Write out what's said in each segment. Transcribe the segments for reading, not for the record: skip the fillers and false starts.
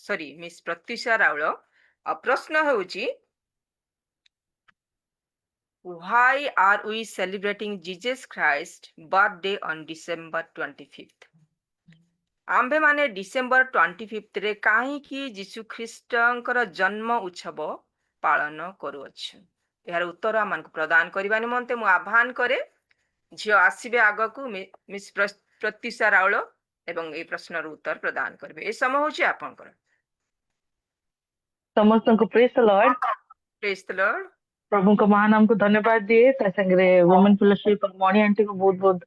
ସରି miss Pratyusha Raul. ପ୍ରଶ୍ନ ହେଉଛି why are we celebrating Jesus Christ birthday on December 25th? आम्भे माने December 25th रे काहींकि जीशु ख्रीष्टଙ୍କର ଜନ୍ମ ଉତ୍ସବ ପାଳନ କରୁଅଛୁ। ଏହାର ଉତ୍ତର ଆମକୁ ପ୍ରଦାନ କରିବା ନିମନ୍ତେ ମୁଁ ଆହ୍ୱାନ କରେ ଝିଅ ଆସିବେ ଆଗକୁ ମିସ୍ ପ୍ରତ୍ୟୁଷା ରାଉଳ ଏବଂ এই ପ୍ରଶ୍ନର ଉତ୍ତର ପ୍ରଦାନ କରିବେ। ଏ ସମୟ ହେଉଛି ଆପଣଙ୍କର। ସମସ୍ତଙ୍କୁ ପ୍ରେଜ୍ ଦ ଲର୍ଡ। ପ୍ରେଜ୍ ଦ ଲର୍ଡ। ପ୍ରଭୁଙ୍କ ମହାନାମକୁ ଧନ୍ୟବାଦ ଦିଏ। ତା ସାଙ୍ଗରେ ୱୁମେନ୍ ଫେଲୋସିପ ମଣି ଆଣ୍ଟିକୁ ବହୁତ ବହୁତ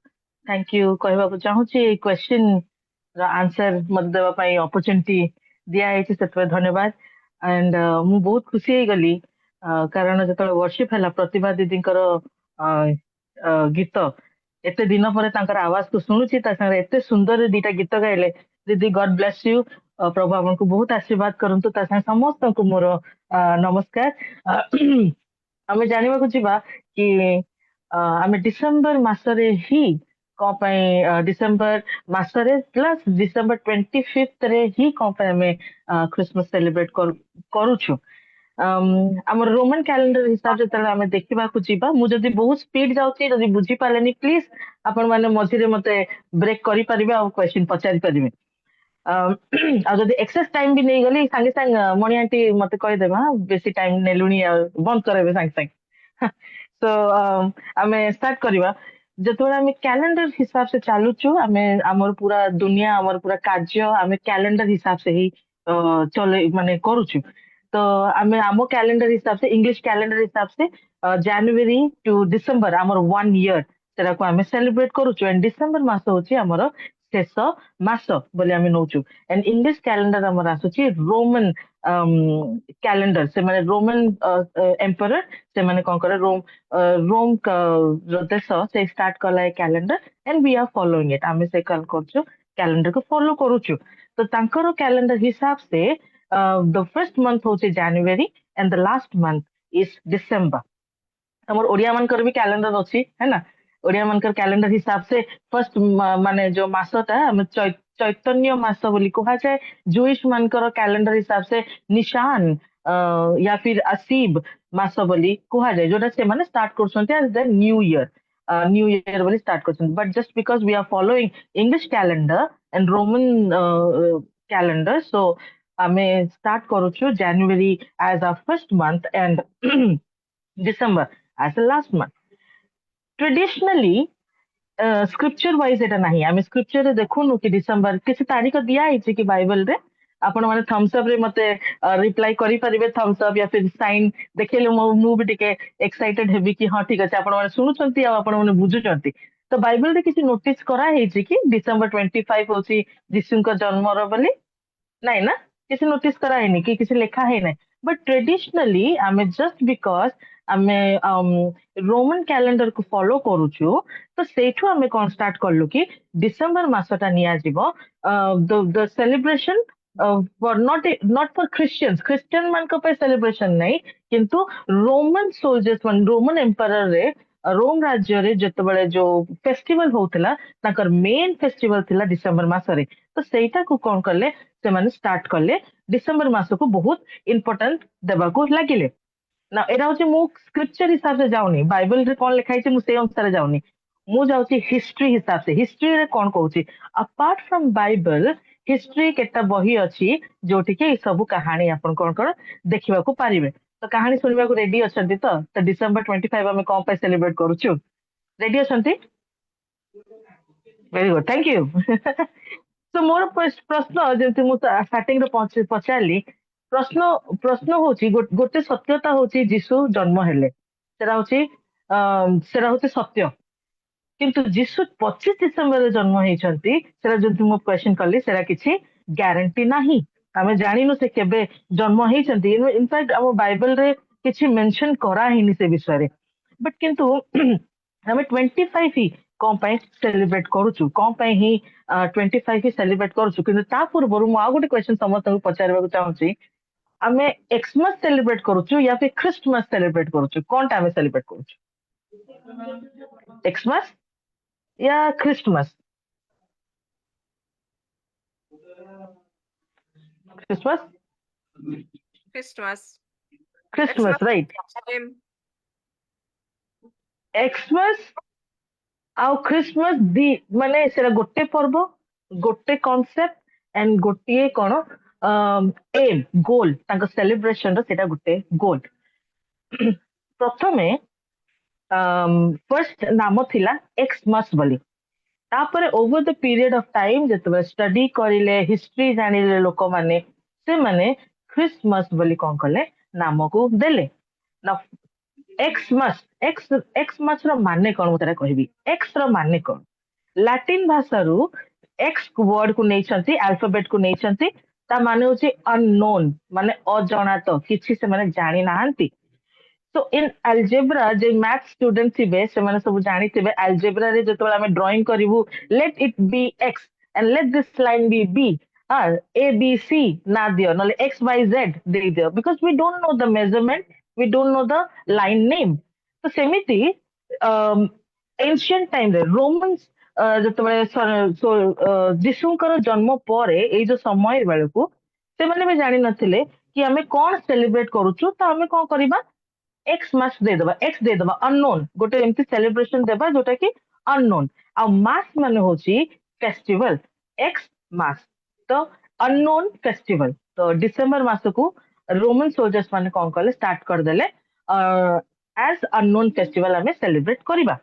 ଥ୍ୟାଙ୍କ ୟୁ କହିବାକୁ ଚାହୁଁଛି। ଏଇ କ୍ୱେଶ୍ଚିନ୍ ର ଆନ୍ସର ମତେ ଦେବା ପାଇଁ ଅପରଚୁନିଟି ଦିଆହେଇଛି, ସେଥିପାଇଁ ଧନ୍ୟବାଦ। ଆଣ୍ଡ ମୁଁ ବହୁତ ଖୁସି ହେଇଗଲି କାରଣ ଯେତେବେଳେ ୱର୍ସିପ ହେଲା ପ୍ରତିଭା ଦିଦିଙ୍କର ଗୀତ, ଏତେ ଦିନ ପରେ ତାଙ୍କର ଆୱାଜକୁ ଶୁଣୁଛି, ତା ସାଙ୍ଗରେ ଏତେ ସୁନ୍ଦର ଦିଟା ଗୀତ ଗାଇଲେ। ଦିଦି ଗଡ୍ ବ୍ଲେସ୍ ୟୁ। ପ୍ରଭୁ ଆପଣଙ୍କୁ ବହୁତ ଆଶୀର୍ବାଦ କରନ୍ତୁ। ତା ସାଙ୍ଗେ ସମସ୍ତଙ୍କୁ ମୋର ନମସ୍କାର। ଆମେ ଜାଣିବାକୁ ଯିବା କି ଆମେ ଡିସେମ୍ବର ମାସରେ ହିଁ କଣ ପାଇଁ ଡିସେମ୍ବର ମାସରେ ପ୍ଲସ୍ ଡିସେମ୍ବର 25th ରେ ହିଁ କଣ ପାଇଁ ଆମେ ଖ୍ରୀଷ୍ଟମାସ ସେଲିବ୍ରେଟ କରୁଛୁ। ଆମର ରୋମାନ କ୍ୟାଲେଣ୍ଡର ହିସାବରେ ଯେତେବେଳେ ଆମେ ଦେଖିବାକୁ ଯିବା, ମୁଁ ଯଦି ବହୁତ ସ୍ପିଡ ଯାଉଛି, ଯଦି ବୁଝିପାରିଲେନି ପ୍ଲିଜ ଆପଣ ମାନେ ମଝିରେ ମତେ ବ୍ରେକ୍ କରିପାରିବେ ଆଉ କ୍ୱେଶ୍ଚିନ୍ ପଚାରି ପାରିବେ। ଆଉ ଯଦି ଏକ୍ସେସ ଟାଇମ ବି ନେଇଗଲି ସାଙ୍ଗେ ସାଙ୍ଗେ ମଣି ଆଣ୍ଟି ମତେ କହିଦେବା ବେଶୀ ଟାଇମ ନେଲୁଣି ଆଉ ବନ୍ଦ କରାଇବେ ସାଙ୍ଗେ ସାଙ୍ଗେ। ତ ଆମେ ଷ୍ଟାର୍ଟ କରିବା। ଯେତେବେଳେ ଆମେ କ୍ୟାଲେଣ୍ଡର ହିସାବ ସେ ଚାଲୁଛୁ, ଆମେ ଆମର ପୁରା ଦୁନିଆ ଆମର ପୁରା କାର୍ଯ୍ୟ ଆମେ କ୍ୟାଲେଣ୍ଡର ହିସାବ ସେ ହିଁ ଚଲେଇ ମାନେ କରୁଛୁ। ତ ଆମେ ଆମ କ୍ୟାଲେଣ୍ଡର ହିସାବ ସେ ଇଂଲିଶ କ୍ୟାଲେଣ୍ଡର ହିସାବ ସେ ଜାନୁଆରୀ ଟୁ ଡିସେମ୍ବର ଆମର 1 year ସେଟାକୁ ଆମେ ସେଲିବ୍ରେଟ କରୁଛୁ। ଏଣ୍ଡ ଡିସେମ୍ବର ମାସ ହଉଛି ଆମର ଶେଷ ମାସ ବୋଲି ଆମେ ନଉଛୁ। ଏଣ୍ଡ ଇଂଲିଶ କ୍ୟାଲେଣ୍ଡର ଆମର ଆସୁଛି ରୋମାନ କ୍ୟାଲେଣ୍ଡର। ସେମାନେ ରୋମାନ ଏମ୍ପରର, ସେମାନେ କଣ କରେ ରୋମ ଦେଶ ସେ ଷ୍ଟାର୍ଟ କଲା ଏ calendar. And we are following it. ଆମେ ସେ କଣ କରୁଛୁ କ୍ୟାଲେଣ୍ଡରକୁ ଫଲୋ କରୁଛୁ। ତ ତାଙ୍କର କ୍ୟାଲେଣ୍ଡର ହିସାବ ସେ ଦ ଫର୍ଷ୍ଟ ମନ୍ଥ ହଉଛି January and the last month is December. ଆମର ଓଡିଆ ମାନଙ୍କର ବି କ୍ୟାଲେଣ୍ଡର ଅଛି है ना। ଓଡିଆ ମାନଙ୍କର କ୍ୟାଲେଣ୍ଡର ହିସାବ ସେ ଫର୍ଷ୍ଟ ମାନେ ଯୋଉ ମାସଟା ଆମେ ଚୈତନ୍ୟ ମାସ ବୋଲି କୁହାଯାଏ। ଜୁଇଶ ମାନଙ୍କର କ୍ୟାଲେଣ୍ଡର ହିସାବ ସେ ନିଶାନ या फिर असीब ମାସ ବୋଲି କୁହାଯାଏ, ଯୋଉଟା ସେମାନେ ଷ୍ଟାର୍ଟ କରୁଛନ୍ତି as the new year। New year ବୋଲି ଷ୍ଟାର୍ଟ କରୁଛନ୍ତି। But just because we are following English calendar and Roman calendar, so ଆମେ ଷ୍ଟାର୍ଟ କରୁଛୁ January as our first month and December as the last month. Traditionally scripture wise ଏଟା ନାହିଁ। ଆମେ ସ୍କ୍ରିପ୍ଚରରେ ଦେଖୁନୁ କି December କିଛି ତାରିଖ ଦିଆ ହେଇଛି କି ବାଇବଲରେ। ଆପଣ ମାନେ ଥମ୍ସ ଅପ ରେ ମତେ ରିପ୍ଲାଇ କରିପାରିବେ, ଥମ୍ସ ଅପ या फिर ସାଇନ୍ ଦେଖେଇଲେ ମୁଁ ବି ଟିକେ ଏକ୍ସାଇଟେଡ ହେବି କି ହଁ ଠିକ ଅଛି ଆପଣ ମାନେ ଶୁଣୁଛନ୍ତି ଆଉ ଆପଣ ମାନେ ବୁଝୁଛନ୍ତି। ତ ବାଇବଲରେ କିଛି ନୋଟିସ କରାହେଇଛି କି ଡିସେମ୍ବର 25 ହଉଛି ଯୀଶୁଙ୍କ ଜନ୍ମର ବୋଲି? ନାଇଁ ନା, କିଛି ନୋଟିସ କରାହେଇନି କି କିଛି ଲେଖା ହେଇନାହିଁ। ବଟ୍ ଟ୍ରେଡିସନାଲି ଆମେ ଜଷ୍ଟ ବିକଜ ଆମେ ରୋମାନ କ୍ୟାଲେଣ୍ଡରକୁ ଫଲୋ କରୁଛୁ, ତ ସେଇଠୁ ଆମେ କଣ ଷ୍ଟାର୍ଟ କଲୁ କି ଡିସେମ୍ବର ମାସଟା ନିଆଯିବ ଦ ସେଲିବ୍ରେସନ ନଟ୍ ଫର ଖ୍ରୀଷ୍ଟିଆନ ମାନଙ୍କ ପାଇଁ ସେଲିବ୍ରେସନ ନାହିଁ, କିନ୍ତୁ ରୋମାନ ସୋଲଜର୍ସ ମାନେ ରୋମାନ ଏମ୍ପାୟରରେ ରୋମ ରାଜ୍ୟରେ ଯେତେବେଳେ ଯୋଉ ଫେଷ୍ଟିଭାଲ ହଉଥିଲା, ତାଙ୍କର ମେନ୍ ଫେଷ୍ଟିଭାଲ ଥିଲା ଡିସେମ୍ବର ମାସରେ। ତ ସେଇଟାକୁ କଣ କଲେ ସେମାନେ ଷ୍ଟାର୍ଟ କଲେ, ଡିସେମ୍ବର ମାସକୁ ବହୁତ ଇମ୍ପୋର୍ଟାନ୍ସ ଦେବାକୁ ଲାଗିଲେ। ନା ଏଇଟା ହଉଛି ମୁଁ ସ୍କ୍ରିପ୍ଚର ହିସାବରେ ଯାଉନି, ବାଇବଲରେ କଣ ଲେଖା ହେଇଛି ମୁଁ ସେଇ ଅନୁସାରେ ଯାଉନି, ମୁଁ ଯାଉଛି ହିଷ୍ଟ୍ରି ହିସାବରେ। ହିଷ୍ଟ୍ରିରେ କଣ କହୁଛି, ଆପାର୍ଟ ଫ୍ରମ ବାଇବଲ ହିଷ୍ଟ୍ରି କେତେ ବହି ଅଛି ଯୋଉଠିକି ଏଇ ସବୁ କାହାଣୀ ଆପଣ କଣ କଣ ଦେଖିବାକୁ ପାରିବେ। ତ କାହାଣୀ ଶୁଣିବାକୁ ରେଡି ଅଛନ୍ତି ତ? ତ ଡିସେମ୍ବର 25 ଆମେ କଣ ପାଇଁ ସେଲିବ୍ରେଟ କରୁଛୁ? ରେଡି ଅଛନ୍ତି? Very good, thank you. ତ ମୋର ପ୍ରଶ୍ନ ଯେମିତି ମୁଁ ଷ୍ଟାର୍ଟିଂରେ ପଚାରିଲି, ପ୍ରଶ୍ନ ହଉଛି ଗୋଟେ ସତ୍ୟତା ହଉଛି ଯୀଶୁ ଜନ୍ମ ହେଲେ, ସେଟା ହଉଛି ସତ୍ୟ। କିନ୍ତୁ ଯୀଶୁ 25 ଡିସେମ୍ବରରେ ଜନ୍ମ ହେଇଛନ୍ତି, ସେଟା ଯେମିତି ମୁଁ କ୍ୱେଶ୍ଚନ କଲି, ସେଟା କିଛି ଗ୍ୟାରେଣ୍ଟି ନାହିଁ। ଆମେ ଜାଣିନୁ ସେ କେବେ ଜନ୍ମ ହେଇଛନ୍ତି। ଇନଫାକ୍ଟ ଆମ ବାଇବଲରେ କିଛି ମେନସନ କରାହେଇନି ସେ ବିଷୟରେ। ବଟ୍ କିନ୍ତୁ ଆମେ 25 ହିଁ କଣ ପାଇଁ ସେଲିବ୍ରେଟ କରୁଛୁ, କଣ ପାଇଁ ହିଁ 25 ହିଁ ସେଲିବ୍ରେଟ କରୁଛୁ। କିନ୍ତୁ ତା ପୂର୍ବରୁ ମୁଁ ଆଉ ଗୋଟେ କ୍ୱେଶ୍ଚନ ସମସ୍ତଙ୍କୁ ପଚାରିବାକୁ ଚାହୁଁଛି, ଆମେ ଏକ୍ସମାସ ସେଲିବ୍ରେଟ କରୁଛୁ या फिर ଖ୍ରୀଷ୍ଟମାସ ସେଲିବ୍ରେଟ କରୁଛୁ? କଣଟା ଆମେ ସେଲିବ୍ରେଟ କରୁଛୁ, ଏକ୍ସମାସ या Christmas? Christmas? Christmas. Christmas, Xmas right? same. Xmas ଆଉ Christmas ଦି ମାନେ ସେଟା ଗୋଟେ ପର୍ବ, ଗୋଟେ କନସେପ୍ଟ and ଗୋଟିଏ କଣ ଏମ୍ ଗୋଲ ତାଙ୍କ ସେଲିବ୍ରେସନ ର ସେଟା ଗୋଟେ ଗୋଲ। ପ୍ରଥମେ ଫର୍ଷ୍ଟ ନାମ ଥିଲା Xmas ବୋଲି। ତାପରେ over the period of time ଯେତେବେଳେ ଷ୍ଟଡି କରିଲେ ହିଷ୍ଟ୍ରି ଜାଣିଲେ ଲୋକମାନେ ସେମାନେ ଖ୍ରୀଷ୍ଟମାସ ବୋଲି କଣ କଲେ ନାମକୁ ଦେଲେ ନା ଏକ୍ସ ର ମାନେ କଣ ମୁଁ ତାରା କହିବି ଏକ୍ସ ର ମାନେ କଣ ଲାଟିନ ଭାଷାରୁ ଏକ୍ସ ୱାର୍ଡ କୁ ନେଇଛନ୍ତି ଆଲଫାବେଟ କୁ ନେଇଛନ୍ତି ତା ମାନେ ହଉଛି ଅନନୋନ ମାନେ ଅଜଣାତ କିଛି ସେମାନେ ଜାଣି ନାହାନ୍ତି। So in algebra J math student ଥିବେ ସେମାନେ ସବୁ ଜାଣିଥିବେ algebra ରେ ଯେତେବେଳେ ଆମେ drawing କରିବୁ let it be x and let this line be b a b c ନା ଦିଅ ନହେଲେ x y z ଦେଇଦିଅ because we don't know the measurement we don't know the line name ତ ସେମିତି ancient time ରେ romans ଯେତେବେଳେ ଯୀଶୁଙ୍କର ଜନ୍ମ ପରେ ଏଇ ଯୋଉ ସମୟ ବେଳକୁ ସେମାନେ ବି ଜାଣିନଥିଲେ କି ଆମେ କଣ ସେଲିବ୍ରେଟ କରୁଛୁ ତ ଆମେ କଣ କରିବା एक्स मास ଦେଇଦବା x ଦେଇଦବା unknown ଗୋଟେ ଏମିତି ସେଲିବ୍ରେସନ ଦେବା ଯୋଉଟା କି unknown ଆଉ ମାସ ମାନେ ହଉଛି ଫେଷ୍ଟିଭାଲ x ମାସ ତ unknown ଫେଷ୍ଟିଭାଲ ତ ଡିସେମ୍ବର ମାସକୁ ରୋମାନ ସୋଲଜର୍ସ ମାନେ କଣ କଲେ ଷ୍ଟାର୍ଟ କରିଦେଲେ as unknown ଫେଷ୍ଟିଭାଲ ଆମେ ସେଲିବ୍ରେଟ କରିବା।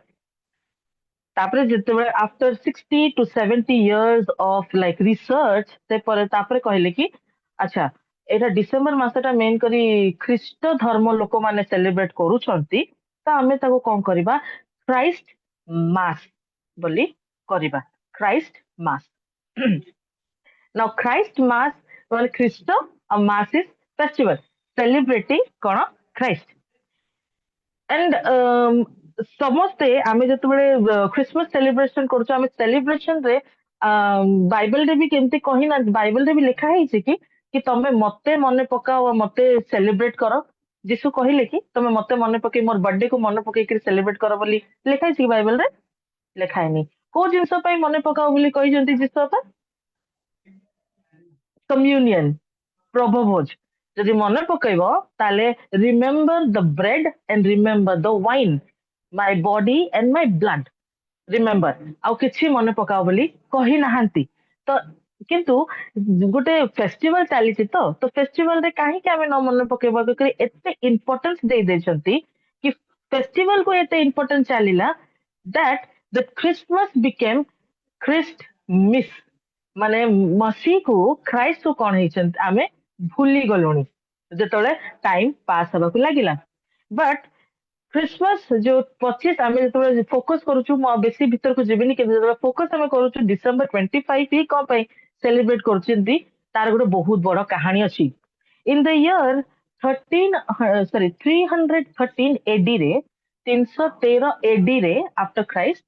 ତାପରେ ଯେତେବେଳେ after 60 to 70 years of like research ତାପରେ କହିଲେ କି ଆଚ୍ଛା ଏଇଟା ଡିସେମ୍ବର ମାସଟା ମେନ୍ କରି ଖ୍ରୀଷ୍ଟ ଧର୍ମ ଲୋକମାନେ ସେଲିବ୍ରେଟ କରୁଛନ୍ତି ତ ଆମେ ତାକୁ କଣ କରିବା ଖ୍ରାଇଷ୍ଟ ମାସ ବୋଲି କରିବା ଖ୍ରାଇଷ୍ଟ ମାସ now Christ mass well ଖ୍ରୀଷ୍ଟ ଆଉ mass is festival celebrating କଣ Christ and ସମସ୍ତେ ଆମେ ଯେତେବେଳେ ଖ୍ରୀଷ୍ଟମାସ ସେଲିବ୍ରେସନ କରୁଛୁ ଆମେ ସେଲିବ୍ରେସନ ରେ ବାଇବଲରେ ବି କେମିତି କହିନାହାନ୍ତି ବାଇବଲରେ ବି ଲେଖା ହେଇଛି କି କି ତମେ ମତେ ମନେ ପକାଅ ମତେ ସେଲିବ୍ରେଟ କର ଯୀଶୁ କହିଲେ କି ତମେ ମତେ ମନେ ପକେଇ ମୋର ବର୍ଥଡେ କୁ ମନେ ପକେଇକି ସେଲିବ୍ରେଟ କର ବୋଲି ଲେଖା ହେଇଛି କି ବାଇବଲରେ ଲେଖା ହେଇନି କୋଉ ଜିନିଷ ପାଇଁ ମନେ ପକାଅ ବୋଲି କହିଛନ୍ତି ଯୀଶୁ ବାପା କମ୍ୟୁନିୟନ ପ୍ରଭୁଭୋଜ ଯଦି ମନେ ପକେଇବ ତାହେଲେ remember the bread and remember the wine my body and my blood remember ଆଉ କିଛି ମନେ ପକାଅ ବୋଲି କହି ନାହାନ୍ତି ତ କିନ୍ତୁ ଗୋଟେ ଫେଷ୍ଟିଭାଲ ଚାଲିଛି ତ ଫେଷ୍ଟିଭାଲରେ କାହିଁକି ଆମେ ନ ମନେ ପକେଇବା ଏତେ ଇମ୍ପୋର୍ଟାନ୍ସ ଦେଇ ଦେଇଛନ୍ତି କି ଫେଷ୍ଟିଭାଲକୁ ଏତେ ଇମ୍ପୋର୍ଟାନ୍ସ ଚାଲିଲା that the Christmas became Christ miss ମାନେ ମସିକୁ ଖ୍ରାଇଷ୍ଟକୁ କଣ ହେଇଛନ୍ତି ଆମେ ଭୁଲି ଗଲୁଣି ଯେତେବେଳେ ଟାଇମ ପାସ୍ ହେବାକୁ ଲାଗିଲା ବଟ୍ ଖ୍ରୀଷ୍ଟମାସ ଯୋଉ 25 ଆମେ ଯେତେବେଳେ ଫୋକସ କରୁଛୁ ମୁଁ ବେଶୀ ଭିତରକୁ ଯିବିନି କିନ୍ତୁ ଯେତେବେଳେ ଫୋକସ ଆମେ କରୁଛୁ ଡିସେମ୍ବର 25 ହିଁ କଣ ପାଇଁ ସେଲିବ୍ରେଟ କରୁଛନ୍ତି ତାର ଗୋଟେ ବହୁତ ବଡ କାହାଣୀ ଅଛି ଇନ ଦ ଇୟର 313 AD ରେ 313 AD ରେ ଆଫ୍ଟର ଖ୍ରାଇଷ୍ଟ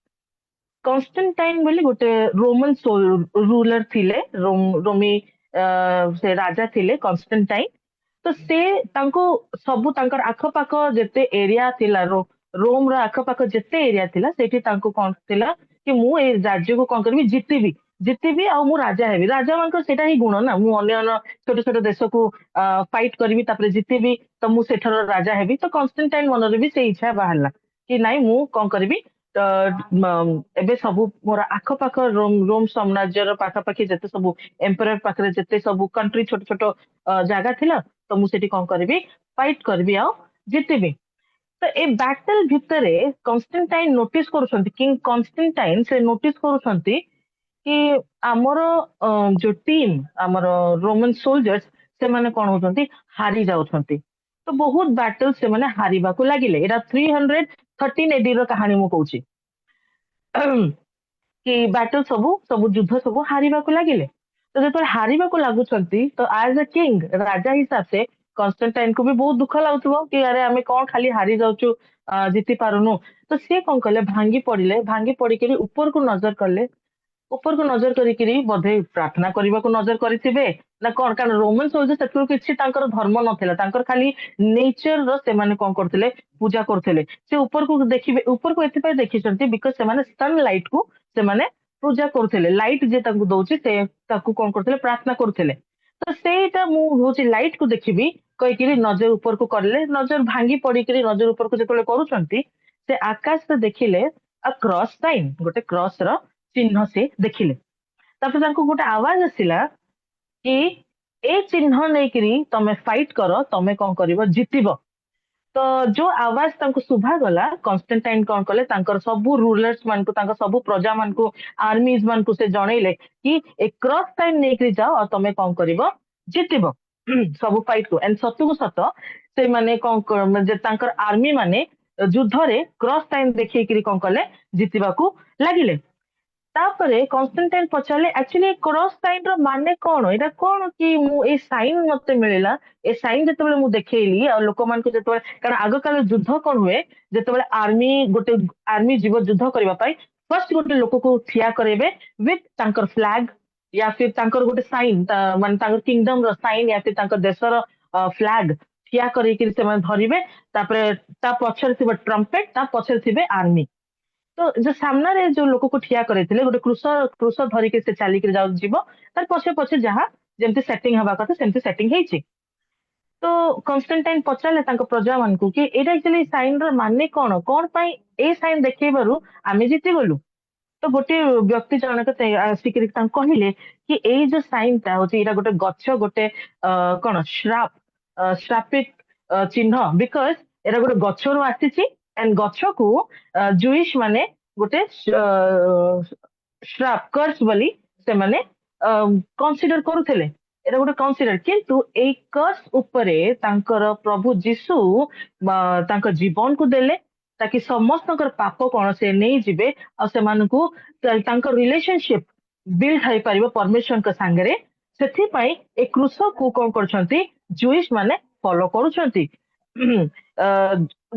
କନଷ୍ଟାଣ୍ଟାଇନ ବୋଲି ଗୋଟେ ରୋମାନ ରୁଲର ଥିଲେ ରୋମୀ ସେ ରାଜା ଥିଲେ କନଷ୍ଟାଣ୍ଟାଇନ ତ ସେ ତାଙ୍କୁ ସବୁ ତାଙ୍କର ଆଖପାଖ ଯେତେ ଏରିଆ ଥିଲା ରୋମ ର ଆଖପାଖ ଯେତେ ଏରିଆ ଥିଲା ସେଇଠି ତାଙ୍କୁ କଣ ଥିଲା କି ମୁଁ ଏଇ ରାଜ୍ୟକୁ କଣ କରିବି ଜିତିବି ଆଉ ମୁଁ ରାଜା ହେବି ରାଜା ମାନଙ୍କର ସେଇଟା ହିଁ ଗୁଣ ନା ମୁଁ ଅନ୍ୟ ଛୋଟ ଛୋଟ ଦେଶକୁ ଫାଇଟ କରିବି ତାପରେ ଜିତିବି ତ ମୁଁ ସେଠାର ରାଜା ହେବି ତ କନଷ୍ଟାଣ୍ଟାଇନ ମନରେ ବି ସେଇ ଇଚ୍ଛା ବାହାରିଲା କି ନାଇଁ ମୁଁ କଣ କରିବି ଏବେ ସବୁ ମୋର ଆଖପାଖ ରୋମ ସାମ୍ରାଜ୍ୟର ପାଖାପାଖି ଯେତେ ସବୁ ଏମ୍ପରର ପାଖରେ ଯେତେ ସବୁ କଣ୍ଟ୍ରି ଛୋଟ ଛୋଟ ଜାଗା ଥିଲା ତ ମୁଁ ସେଠି କଣ କରିବି ଫାଇଟ କରିବି ଆଉ ଜିତିବି ତ ଏ ବ୍ୟାଟଲ ଭିତରେ କନଷ୍ଟାଣ୍ଟାଇନ ନୋଟିସ କରୁଛନ୍ତି କିଙ୍ଗ କନଷ୍ଟାଣ୍ଟାଇନ ସେ ନୋଟିସ କରୁଛନ୍ତି କି ଆମର ଯୋଉ ଟିମ୍ ଆମର ରୋମାନ ସୋଲଜର୍ସ ସେମାନେ କଣ ହଉଛନ୍ତି ହାରି ଯାଉଛନ୍ତି ତ ବହୁତ ବ୍ୟାଟଲ ସେମାନେ ହାରିବାକୁ ଲାଗିଲେ ଏଇଟା 313 AD ର କାହାଣୀ ମୁଁ କହୁଛି କି ବ୍ୟାଟଲ ସବୁ ଯୁଦ୍ଧ ସବୁ ହାରିବାକୁ ଲାଗିଲେ ତ ଯେତେବେଳେ ହାରିବାକୁ ଲାଗୁଛନ୍ତି ତ ଆଜ ଏ କିଙ୍ଗ ରାଜା ହିସାବରେ କନଷ୍ଟାଣ୍ଟାଇନକୁ ବି ବହୁତ ଦୁଃଖ ଲାଗୁଥିବ କି ଆରେ ଆମେ କଣ ଖାଲି ହାରି ଯାଉଛୁ ଜିତି ପାରୁନୁ ତ ସିଏ କଣ କଲେ ଭାଙ୍ଗି ପଡିକିରି ଉପରକୁ ନଜର କରିକିରି ବୋଧେ ପ୍ରାର୍ଥନା କରିବାକୁ ନଜର କରିଥିବେ ନା କଣ କାରଣ ରୋମାନ ସୋଲଜର ସେଥିରୁ କିଛି ତାଙ୍କର ଧର୍ମ ନଥିଲା ତାଙ୍କର ଖାଲି ନେଚର ର ସେମାନେ କଣ କରୁଥିଲେ ପୂଜା କରୁଥିଲେ ସେ ଉପରକୁ ଏଥିପାଇଁ ଦେଖିଛନ୍ତି ବିକଜ ସେମାନେ ସନ୍ ଲାଇଟ କୁ ସେମାନେ ପୂଜା କରୁଥିଲେ ଲାଇଟ ଯିଏ ତାଙ୍କୁ ଦଉଛି ସେ ତାକୁ କଣ କରୁଥିଲେ ପ୍ରାର୍ଥନା କରୁଥିଲେ ତ ସେଇଟା ମୁଁ ହଉଛି ଲାଇଟ କୁ ଦେଖିବି କହିକିରି ନଜର ଉପରକୁ କରିଲେ, ନଜର ଭାଙ୍ଗି ପଡିକିରି ନଜର ଉପରକୁ ଯେତେବେଳେ କରୁଛନ୍ତି, ସେ ଆକାଶରେ ଦେଖିଲେ କ୍ରସ୍ ସାଇନ୍, ଗୋଟେ କ୍ରସ୍ ର ଚିହ୍ନ ସେ ଦେଖିଲେ। ତାପରେ ତାଙ୍କୁ ଗୋଟେ ଆୱାଜ ଆସିଲା କି ଏ ଚିହ୍ନ ନେଇକିରି ତମେ ଫାଇଟ୍ କର, ତମେ କଣ କରିବ, ଜିତିବ। ତ ଯୋଉ ଆୱାଜ ତାଙ୍କୁ ଶୁଭାଗଲା, କନଷ୍ଟାଣ୍ଟାଇନ କଣ କଲେ, ତାଙ୍କର ସବୁ ରୁଲର୍ସ ମାନଙ୍କୁ, ତାଙ୍କ ସବୁ ପ୍ରଜା ମାନଙ୍କୁ, ଆର୍ମିଜ ମାନଙ୍କୁ ସେ ଜଣେଇଲେ କି ଏ କ୍ରସ୍ ସାଇନ୍ ନେଇକିରି ଯାଅ ଆଉ ତମେ କଣ କରିବ, ଜିତିବ ସବୁ ଫାଇଟ୍ କୁ। ଏଣ୍ଡ ସତକୁ ସତ ସେମାନେ ଯେ ତାଙ୍କର ଆର୍ମି ମାନେ ଯୁଦ୍ଧରେ କ୍ରସ୍ ସାଇନ୍ ଦେଖେଇକିରି କଣ କଲେ, ଜିତିବାକୁ ଲାଗିଲେ। ତାପରେ କନଷ୍ଟାଣ୍ଟାଇନ ପଚାରିଲେ ଆକ୍ଚୁଆଲି କ୍ରସ୍ ସାଇନ୍ ର ମାନେ କଣ, ଏଇଟା କଣ କି ମୁଁ ଏଇ ସାଇନ୍ ମତେ ମିଳିଲା, ଏ ସାଇନ୍ ଯେତେବେଳେ ମୁଁ ଦେଖେଇଲି ଆଉ ଲୋକମାନଙ୍କୁ ଯେତେବେଳେ, କାରଣ ଆଗ କାଳରେ ଯୁଦ୍ଧ କଣ ହୁଏ, ଯେତେବେଳେ ଗୋଟେ ଆର୍ମି ଯିବ ଯୁଦ୍ଧ କରିବା ପାଇଁ, ଫାର୍ଷ୍ଟ ଗୋଟେ ଲୋକକୁ ଠିଆ କରେଇବେ ୱିଥ୍ ତାଙ୍କର ଫ୍ଲାଗ ୟା ଫିର ତାଙ୍କର ଗୋଟେ ସାଇନ୍, ମାନେ ତାଙ୍କର କିଙ୍ଗଡମ ର ସାଇନ୍ ୟା ଫିର ତାଙ୍କ ଦେଶର ଫ୍ଲାଗ ଠିଆ କରେଇକିରି ସେମାନେ ଧରିବେ। ତାପରେ ତା ପଛରେ ଥିବ ଟ୍ରମ୍ପେଟ, ତା ପଛରେ ଥିବେ ଆର୍ମି। ତ ଯୋଉ ସାମ୍ନାରେ ଯୋଉ ଲୋକକୁ ଠିଆ କରେଇଥିଲେ, ଗୋଟେ କୃଷ ଧରିକି ସେ ଚାଲିକି ଯିବ, ତାର ପଛେ ପଛେ ଯାହା ଯେମିତି ସେଟିଂ ହବା କଥା ସେମିତି ସେଟିଂ ହେଇଛି। ତ କନଷ୍ଟାଣ୍ଟାଇନ ପଚାରିଲେ ତାଙ୍କ ପ୍ରଜା ମାନଙ୍କୁ କି ଏଇଟା ଆକ୍ଚୁଆଲି ସାଇନ ର ମାନେ କଣ, କଣ ପାଇଁ ଏଇ ସାଇନ ଦେଖେଇବାରୁ ଆମେ ଜିତିଗଲୁ। ତ ଗୋଟେ ବ୍ୟକ୍ତି ଜଣକ ଆସିକିରି ତାଙ୍କୁ କହିଲେ କି ଏଇ ଯୋଉ ସାଇନ ଟା ହଉଛି, ଏଇଟା ଗୋଟେ ଗଛ, ଗୋଟେ କଣ ଶ୍ରାପିତ ଚିହ୍ନ, ବିକଜ ଏଇଟା ଗୋଟେ ଗଛରୁ ଆସିଛି। ଏଣ୍ଡ ଗଛକୁ ଜୁଇଶ ମାନେ ଗୋଟେ ଶ୍ରାପ କର୍ସ ବୋଲି ସେମାନେ କନସିଡର କରୁଥିଲେ। ଏଇଟା ଗୋଟେ କନସିଡର, କିନ୍ତୁ ଏଇ କର୍ସ ଉପରେ ତାଙ୍କର ପ୍ରଭୁ ଯୀଶୁ ତାଙ୍କ ଜୀବନକୁ ଦେଲେ, ତାକି ସମସ୍ତଙ୍କର ପାପ କଣ ସେ ନେଇଯିବେ ଆଉ ସେମାନଙ୍କୁ ତାଙ୍କ ରିଲେସନସିପ ବିଲ୍ଡ ହେଇପାରିବ ପରମେଶ୍ୱରଙ୍କ ସାଙ୍ଗରେ। ସେଥିପାଇଁ ଏ କୃଷକୁ କଣ କରୁଛନ୍ତି, ଜୁଇଶ ମାନେ ଫଲୋ କରୁଛନ୍ତି।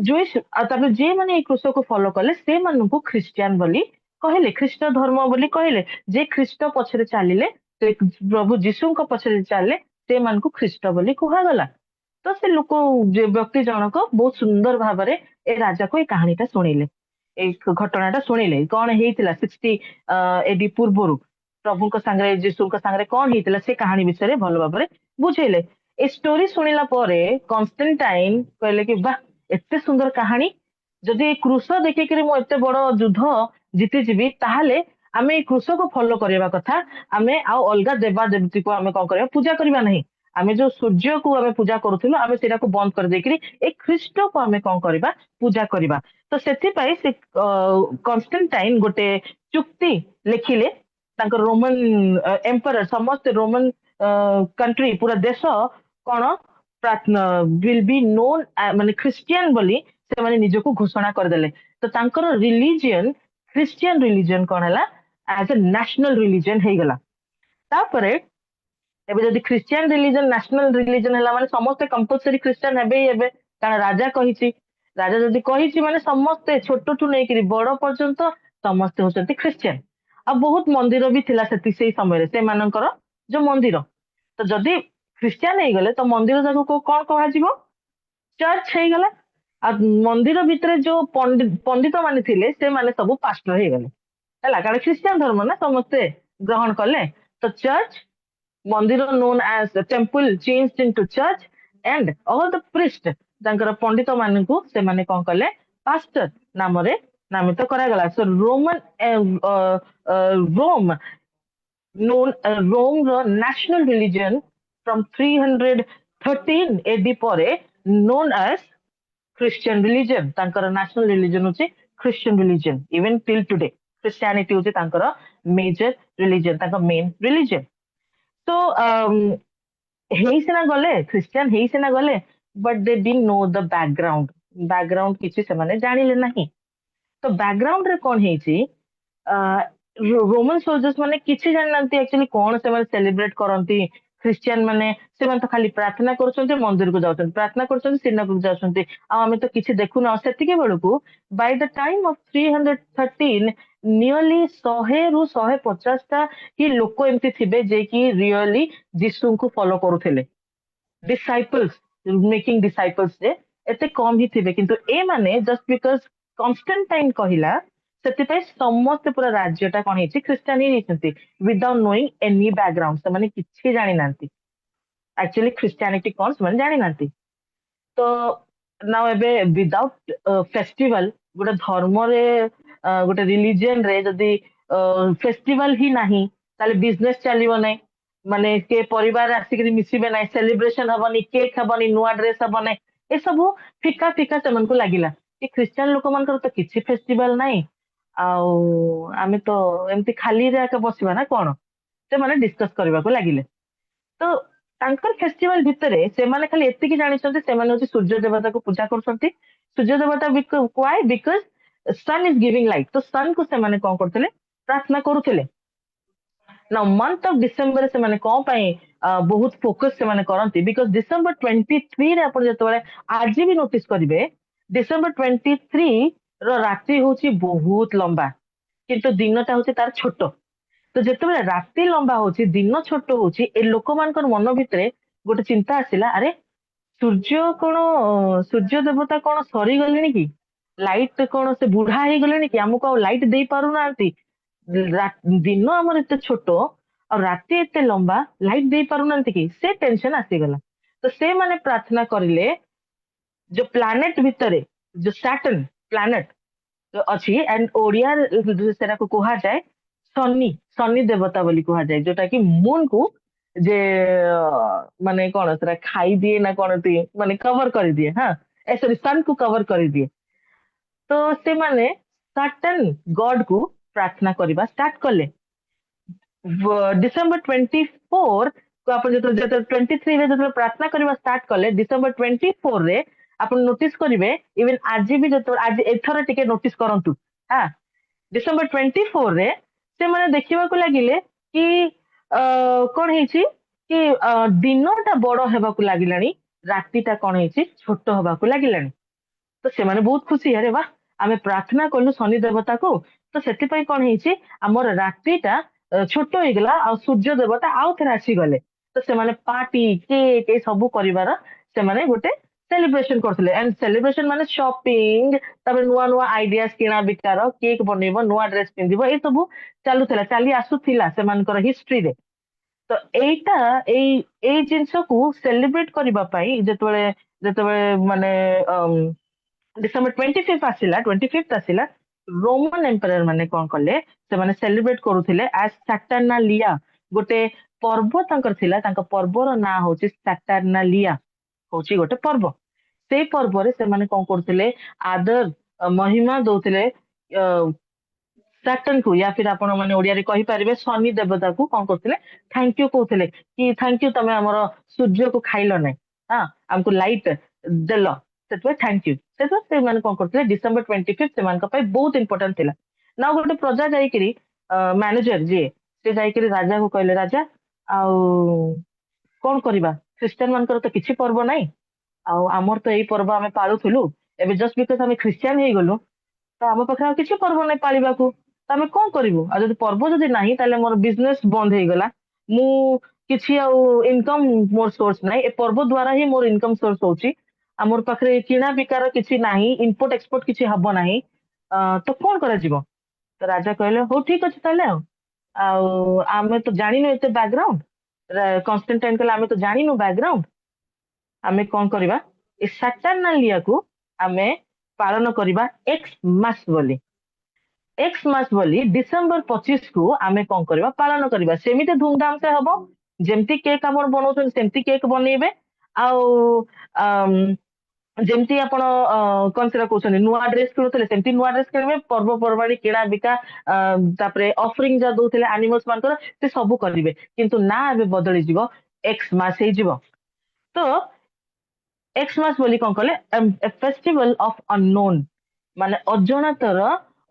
ଜୁଇଶ ଆଉ ତାପରେ ଯିଏ ମାନେ ଏଇ କୃଷକୁ ଫଲୋ କଲେ ସେମାନଙ୍କୁ ଖ୍ରୀଷ୍ଟିଆନ ବୋଲି କହିଲେ, ଖ୍ରୀଷ୍ଟ ଧର୍ମ ବୋଲି କହିଲେ। ଯେ ଖ୍ରୀଷ୍ଟ ପଛରେ ଚାଲିଲେ, ସେ ପ୍ରଭୁ ଯୀଶୁଙ୍କ ପଛରେ ଚାଲିଲେ, ସେମାନଙ୍କୁ ଖ୍ରୀଷ୍ଟ ବୋଲି କୁହାଗଲା। ତ ସେ ଲୋକ, ଯେ ବ୍ୟକ୍ତି ଜଣକ ବହୁତ ସୁନ୍ଦର ଭାବରେ ଏ ରାଜାକୁ ଏଇ କାହାଣୀଟା ଶୁଣିଲେ, ଏଇ ଘଟଣାଟା ଶୁଣିଲେ, କଣ ହେଇଥିଲା 60 ଏଡି ପୂର୍ବରୁ ପ୍ରଭୁଙ୍କ ସାଙ୍ଗରେ, ଯୀଶୁଙ୍କ ସାଙ୍ଗରେ କଣ ହେଇଥିଲା ସେ କାହାଣୀ ବିଷୟରେ ଭଲ ଭାବରେ ବୁଝେଇଲେ। ଏ ଷ୍ଟୋରି ଶୁଣିଲା ପରେ କନଷ୍ଟାଣ୍ଟାଇନ କହିଲେ କି ବାଃ, ଏତେ ସୁନ୍ଦର କାହାଣୀ, ଯଦି ଏଇ କୃଷ ଦେଖିକିରି ମୁଁ ଏତେ ବଡ ଯୁଦ୍ଧ ଜିତିଯିବି, ତାହେଲେ ଆମେ ଏଇ କୃଷକୁ ଫଲୋ କରିବା କଥା। ଆମେ ଆଉ ଅଲଗା ଦେବା ଦେବତୀକୁ ଆମେ କଣ କରିବା, ପୂଜା କରିବା ନାହିଁ। ଆମେ ଯୋଉ ସୂର୍ଯ୍ୟକୁ ଆମେ ପୂଜା କରୁଥିଲୁ, ଆମେ ସେଇଟାକୁ ବନ୍ଦ କରିଦେଇକିରି ଏଇ ଖ୍ରୀଷ୍ଟକୁ ଆମେ କଣ କରିବା, ପୂଜା କରିବା। ତ ସେଥିପାଇଁ ସେ କନଷ୍ଟାଣ୍ଟାଇନ ଗୋଟେ ଚୁକ୍ତି ଲେଖିଲେ। ତାଙ୍କର ରୋମାନ ଏମ୍ପରର, ସମସ୍ତେ ରୋମାନ କଣ୍ଟ୍ରି, ପୁରା ଦେଶ କଣ will be known ମାନେ ଖ୍ରୀଷ୍ଟିଆନ ବୋଲି ସେମାନେ ନିଜକୁ ଘୋଷଣା କରିଦେଲେ। ତ ତାଙ୍କର ରିଲିଜିୟନ, ଖ୍ରୀଷ୍ଟିଆନ ରିଲିଜିୟନ କଣ ହେଲା, ଆଜ ଏ ନ୍ୟାସନାଲ ରିଲିଜିୟନ ହେଇଗଲା। ତାପରେ ଏବେ ଯଦି ଖ୍ରୀଷ୍ଟିଆନ ରିଲିଜନ ନ୍ୟାସନାଲ ରିଲିଜନ ହେଲା ମାନେ ସମସ୍ତେ କମ୍ପଲସରି ଖ୍ରୀଷ୍ଟିଆନ ହେବେ ହିଁ ହେବେ, କାରଣ ରାଜା କହିଛି। ରାଜା ଯଦି କହିଛି ମାନେ ସମସ୍ତେ, ଛୋଟଠୁ ନେଇକିରି ବଡ ପର୍ଯ୍ୟନ୍ତ ସମସ୍ତେ ହଉଛନ୍ତି ଖ୍ରୀଷ୍ଟିଆନ। ଆଉ ବହୁତ ମନ୍ଦିର ବି ଥିଲା ସେଇ ସମୟରେ, ସେମାନଙ୍କର ଯୋଉ ମନ୍ଦିର। ତ ଯଦି ଖ୍ରୀଷ୍ଟିଆନ ହେଇଗଲେ ତ ମନ୍ଦିର ଯାକୁ କଣ କୁହାଯିବ, ଚର୍ଚ୍ଚ ହେଇଗଲା। ଆଉ ମନ୍ଦିର ଭିତରେ ଯୋଉ ପଣ୍ଡିତ ମାନେ ଥିଲେ, ସେମାନେ ସବୁ ପାଷ୍ଟର ହେଇଗଲେ ହେଲା, କାରଣ ଖ୍ରୀଷ୍ଟିଆନ ଧର୍ମ ନା ସମସ୍ତେ ଗ୍ରହଣ କଲେ। ତ ଚର୍ଚ୍ଚ, ମନ୍ଦିର known as the temple changed into church, and all the priest, ତାଙ୍କର ପଣ୍ଡିତ ମାନଙ୍କୁ ସେମାନେ କଣ କଲେ, ପାଷ୍ଟର ନାମରେ ନାମିତ କରାଗଲା। So ରୋମାନ ରୋମ ରୋମ ର ନ୍ୟାସନାଲ ରିଲିଜିୟନ from 313 AD ପରେ known as ଖ୍ରୀଷ୍ଟିଆନ ରିଲିଜିୟନ, ତାଙ୍କର ନ୍ୟାସନାଲ ରିଲିଜିୟନ ହଉଛି Christian religion. Even till today Christianity ହଉଛି ତାଙ୍କର ମେଜର ରିଲିଜିୟନ, ତାଙ୍କ ମେନ୍ ରିଲିଜିୟନ। ତ ହେଇସିନା ଗଲେ, ଖ୍ରୀଷ୍ଟିଆନ ହେଇସିନା ଗଲେ, ବଟ ଦେ ଡିଡଣ୍ଟ ନୋ ଦ ବ୍ୟାକଗ୍ରାଉଣ୍ଡ କିଛି ସେମାନେ ଜାଣିଲେ ନାହିଁ। ତ ବ୍ୟାକଗ୍ରାଉଣ୍ଡ ରେ କଣ ହେଇଛି, ରୋମାନ ସୋଲଜର୍ସ ମାନେ କିଛି ଜାଣିନାହାନ୍ତି ଆକ୍ଚୁଆଲି କଣ ସେମାନେ ସେଲିବ୍ରେଟ କରନ୍ତି। ଖ୍ରୀଷ୍ଟିଆନ ମାନେ, ସେମାନେ ତ ଖାଲି ପ୍ରାର୍ଥନା କରୁଛନ୍ତି, ମନ୍ଦିରକୁ ଯାଉଛନ୍ତି, ପ୍ରାର୍ଥନା କରୁଛନ୍ତି, ସିନାଗୋଗ ଯାଉଛନ୍ତି, ଆଉ ଆମେ ତ କିଛି ଦେଖୁନୁ। ଆଉ ସେତିକି ବେଳକୁ Bai the time of 313 nearly 100 ରୁ 150ଟା କି ଲୋକ ଏମିତି ଥିବେ ଯେ କି ରିଅଲି ଯୀଶୁଙ୍କୁ ଫଲୋ କରୁଥିଲେ। ଡିସାଇପଲ୍ସ, ମେକିଂ ଡିସାଇପଲ୍ସ ଯେ ଏତେ କମ ହିଁ ଥିବେ। କିନ୍ତୁ ଏମାନେ ଜଷ୍ଟ ବିକଜ କନଷ୍ଟାଣ୍ଟାଇନ କହିଲା, ସେଥିପାଇଁ ସମସ୍ତେ ପୁରା ରାଜ୍ୟଟା କଣ ହେଇଛି, ଖ୍ରୀଷ୍ଟିଆନ ହିଁ ହେଇଛନ୍ତି, ୱିଦାଉଟ୍ ନୋଇଂ ଏନି ବ୍ୟାକଗ୍ରାଉଣ୍ଡ। ସେମାନେ କିଛି ଜାଣିନାହାନ୍ତି। actually Christianity କଣ ସେମାନେ ଜାଣିନାହାନ୍ତି। ତ now ଏବେ without festival ଗୋଟେ ଧର୍ମରେ ଗୋଟେ religion ରେ ଯଦି festival ହିଁ ନାହିଁ ତାହେଲେ business ଚାଲିବ ନାହିଁ। ମାନେ କେ ପରିବାର ଆସିକିରି ମିଶିବେ ନାହିଁ, ସେଲିବ୍ରେସନ ହବନି, କେକ୍ ହବନି, ନୂଆ ଡ୍ରେସ ହବ ନାହିଁ, ଏସବୁ ଫିକା ଫିକା ସେମାନଙ୍କୁ ଲାଗିଲା କି ଖ୍ରୀଷ୍ଟିଆନ ଲୋକମାନଙ୍କର ତ କିଛି ଫେଷ୍ଟିଭାଲ ନାହିଁ, ଆଉ ଆମେ ତ ଏମିତି ଖାଲିରେ ଏକା ବସିବା ନା କଣ, ସେମାନେ ଡିସ୍କସ କରିବାକୁ ଲାଗିଲେ। ତ ତାଙ୍କର ଫେଷ୍ଟିଭାଲ ଭିତରେ ସେମାନେ ଖାଲି ଏତିକି ଜାଣିଛନ୍ତି ସେମାନେ ହଉଛି ସୂର୍ଯ୍ୟ ଦେବତାକୁ ପୂଜା କରୁଛନ୍ତି। ସୂର୍ଯ୍ୟ ଦେବତା why? Because sun is giving light, ତ sun କୁ ସେମାନେ କଣ କରୁଥିଲେ, ପ୍ରାର୍ଥନା କରୁଥିଲେ। ନା ମନ୍ଥ ଅଫ ଡିସେମ୍ବର ସେମାନେ କଣ ପାଇଁ ବହୁତ ଫୋକସ ସେମାନେ କରନ୍ତି, ବିକଜ ଡିସେମ୍ବର 23 ରେ ଆପଣ ଯେତେବେଳେ ଆଜି ବି ନୋଟିସ କରିବେ ଡିସେମ୍ବର 23 ର ରାତି ହଉଛି ବହୁତ ଲମ୍ବା କିନ୍ତୁ ଦିନଟା ହଉଛି ତାର ଛୋଟ। ତ ଯେତେବେଳେ ରାତି ଲମ୍ବା ହଉଛି ଦିନ ଛୋଟ ହଉଛି ଏ ଲୋକମାନଙ୍କର ମନ ଭିତରେ ଗୋଟେ ଚିନ୍ତା ଆସିଲା, ଆରେ ସୂର୍ଯ୍ୟ କଣ ସୂର୍ଯ୍ୟ ଦେବତା କଣ ସରିଗଲେଣି କି, ଲାଇଟ କଣ ସେ ବୁଢା ହେଇଗଲେଣି କି, ଆମକୁ ଆଉ ଲାଇଟ ଦେଇ ପାରୁନାହାନ୍ତି, ଦିନ ଆମର ଏତେ ଛୋଟ ଆଉ ରାତି ଏତେ ଲମ୍ବା, ଲାଇଟ ଦେଇ ପାରୁନାହାନ୍ତି କି, ସେ ଟେନସନ ଆସିଗଲା। ତ ସେମାନେ ପ୍ରାର୍ଥନା କରିଲେ जो ପ୍ଲାନେଟ ଭିତରେ जो ସାଟର୍ନ ପ୍ଲାନେଟ ଅଛି and ଓଡିଆ ସେଟାକୁ କୁହାଯାଏ ଶନି, ଶନି ଦେବତା ବୋଲି କୁହାଯାଏ, ଯୋଉଟା କି ମୁନ କୁ ଯେ ମାନେ କଣ ସେଟା ଖାଇଦିଏ ନା କଣ ମାନେ କଭର କରିଦିଏ, ହଁ ସରି ସନ୍ କୁ କଭର କରିଦିଏ। ତ ସେମାନେ ସାଟର୍ନ ଗଡ କୁ ପ୍ରାର୍ଥନା କରିବା ଷ୍ଟାର୍ଟ କଲେ। ଡିସେମ୍ବର 24 କୁ ଆପଣ ଯେତେବେଳେ 23 ରେ ଯେତେବେଳେ ପ୍ରାର୍ଥନା କରିବା ଷ୍ଟାର୍ଟ କଲେ, ଡିସେମ୍ବର 24 ରେ ଆପଣ ନୋଟିସ କରିବେ, ଇଭେନ ଆଜି ବି ଯେତେବେଳେ ଆଜି ଏଥର ଟିକେ ନୋଟିସ କରନ୍ତୁ, ହଁ ଡିସେମ୍ବର 24 ରେ ସେମାନେ ଦେଖିବାକୁ ଲାଗିଲେ କି କଣ ହେଇଛି କି ଦିନଟା ବଡ ହେବାକୁ ଲାଗିଲାଣି, ରାତିଟା କଣ ହେଇଛି ଛୋଟ ହେବାକୁ ଲାଗିଲାଣି। ତ ସେମାନେ ବହୁତ ଖୁସି, ଆରେ ବା ଆମେ ପ୍ରାର୍ଥନା କଲୁ ଶନି ଦେବତାକୁ, ତ ସେଥିପାଇଁ କଣ ହେଇଛି ଆମର ରାତିଟା ଛୋଟ ହେଇଗଲା ଆଉ ସୂର୍ଯ୍ୟ ଦେବତା ଆଉ ଥରେ ଆସିଗଲେ। ତ ସେମାନେ ପାର୍ଟି କେକ୍ ଏ ସବୁ କରିବାର ସେମାନେ ଗୋଟେ ସେଲିବ୍ରେସନ କରୁଥିଲେ। ଆଣ୍ଡ ସେଲିବ୍ରେସନ ମାନେ ସପିଙ୍ଗ, ତାପରେ ନୂଆ ନୂଆ ଆଇଡିଆସ କିଣା ବିକାର, କେକ୍ ବନେଇବ, ନୂଆ ଡ୍ରେସ ପିନ୍ଧିବ, ଏ ସବୁ ଚାଲୁଥିଲା, ଚାଲି ଆସୁଥିଲା ସେମାନଙ୍କର ହିଷ୍ଟ୍ରିରେ। ତ ଏଇଟା ଏଇ ଜିନିଷକୁ ସେଲିବ୍ରେଟ କରିବା ପାଇଁ ଯେତେବେଳେ ଯେତେବେଳେ ମାନେ ଡିସେମ୍ବର 25 ଆସିଲା, ରୋମାନ ଏମ୍ପରର ମାନେ କଣ କଲେ, ସେମାନେ ସେଲିବ୍ରେଟ କରୁଥିଲେ ଆଜ ସାଟର୍ନାଲିଆ, ଗୋଟେ ପର୍ବ ତାଙ୍କର ଥିଲା, ତାଙ୍କ ପର୍ବର ନାଁ ହଉଛି ସାଟର୍ନାଲିଆ, ହଉଛି ଗୋଟେ ପର୍ବ। ସେଇ ପର୍ବରେ ସେମାନେ କଣ କରୁଥିଲେ, ଆଦର ମହିମା ଦଉଥିଲେ ସାଟର୍ନ କୁ, ୟା ଫିର ଆପଣ ମାନେ ଓଡିଆରେ କହିପାରିବେ ଶନି ଦେବତାକୁ କଣ କରୁଥିଲେ, ଥ୍ୟାଙ୍କ ୟୁ କହୁଥିଲେ କି ଥ୍ୟାଙ୍କ ୟୁ ତମେ ଆମର ସୂର୍ଯ୍ୟକୁ ଖାଇଲ ନାହିଁ, ହଁ ଆମକୁ ଲାଇଟ ଦେଲ, ସେଥିପାଇଁ ଥ୍ୟାଙ୍କ ୟୁ। ସେଥିପାଇଁ ସେମାନେ କଣ କରୁଥିଲେ, ଡିସେମ୍ବର 25 ସେମାନଙ୍କ ପାଇଁ ବହୁତ ଇମ୍ପୋର୍ଟାଣ୍ଟ ଥିଲା। ନା ଗୋଟେ ପ୍ରଜା ଯାଇକିରି ମ୍ୟାନେଜର ଯିଏ, ସେ ଯାଇକିରି ରାଜାକୁ କହିଲେ, ରାଜା ଆଉ କଣ କରିବା, ଖ୍ରୀଷ୍ଟିଆନ ମାନଙ୍କର ତ କିଛି ପର୍ବ ନାହିଁ, ଆଉ ଆମର ତ ଏଇ ପର୍ବ ଆମେ ପାଳୁଥିଲୁ, ଏବେ ଜଷ୍ଟ ବିକଜ ଆମେ ଖ୍ରୀଷ୍ଟିଆନ ହେଇଗଲୁ ତ ଆମ ପାଖରେ ଆଉ କିଛି ପର୍ବ ନାହିଁ ପାଳିବାକୁ, ତ ଆମେ କଣ କରିବୁ, ଆଉ ଯଦି ପର୍ବ ଯଦି ନାହିଁ ତାହେଲେ ମୋର ବିଜନେସ ବନ୍ଦ ହେଇଗଲା, ମୁଁ କିଛି ଆଉ ଇନକମ ମୋର ସୋର୍ସ ନାହିଁ, ଏ ପର୍ବ ଦ୍ଵାରା ହିଁ ମୋର ଇନକମ ସୋର୍ସ ହଉଛି, ଆମର ପାଖରେ କିଣା ବିକାର କିଛି ନାହିଁ, ଇମ୍ପୋର୍ଟ ଏକ୍ସପୋର୍ଟ କିଛି ହବ ନାହିଁ, ତ କଣ କରାଯିବ। ତ ରାଜା କହିଲେ ହଉ ଠିକ ଅଛି ତାହେଲେ, ଆଉ ଆମେ ତ ଜାଣିନୁ ଏତେ ବ୍ୟାକଗ୍ରାଉଣ୍ଡ, କନଷ୍ଟାଣ୍ଟାଇନ କହିଲେ ଆମେ ତ ଜାଣିନୁ ବ୍ୟାକଗ୍ରାଉଣ୍ଡ, ଆମେ କଣ କରିବା, ଏ ସାଟର୍ନାଲିଆକୁ ଆମେ ପାଳନ କରିବା ଏକ୍ସ ମାସ ବୋଲି, ଏକ୍ସ ମାସ ବୋଲି ଡିସେମ୍ବର 25 କୁ ଆମେ କଣ କରିବା, ପାଳନ କରିବା। ସେମିତି ଧୁମଧାମ ସେ ହବ, ଯେମିତି କେକ୍ ଆପଣ ବନଉଛନ୍ତି ସେମିତି କେକ୍ ବନେଇବେ, ଆଉ ଯେମିତି ଆପଣ କଣ ସେଟା କହୁଛନ୍ତି ନୂଆ ଡ୍ରେସ କିଣୁଥିଲେ ସେମିତି ନୂଆ ଡ୍ରେସ କିଣିବେ, ପର୍ବପର୍ବାଣି କିଣା ବିକା, ତାପରେ ଅଫରିଂ ଯାହା ଦଉଥିଲେ ଆନିମଲ୍ସ ମାନଙ୍କର ସେ ସବୁ କରିବେ, କିନ୍ତୁ ନା ଏବେ ବଦଳିଯିବ, ଏକ୍ସ ମାସ ହେଇଯିବ। ତ ଏକ୍ସ ମାସ ବୋଲି କଣ କଲେ, ଫେଷ୍ଟିଭାଲ ଅଫ ଅନନୋନ, ମାନେ ଅଜଣାତାର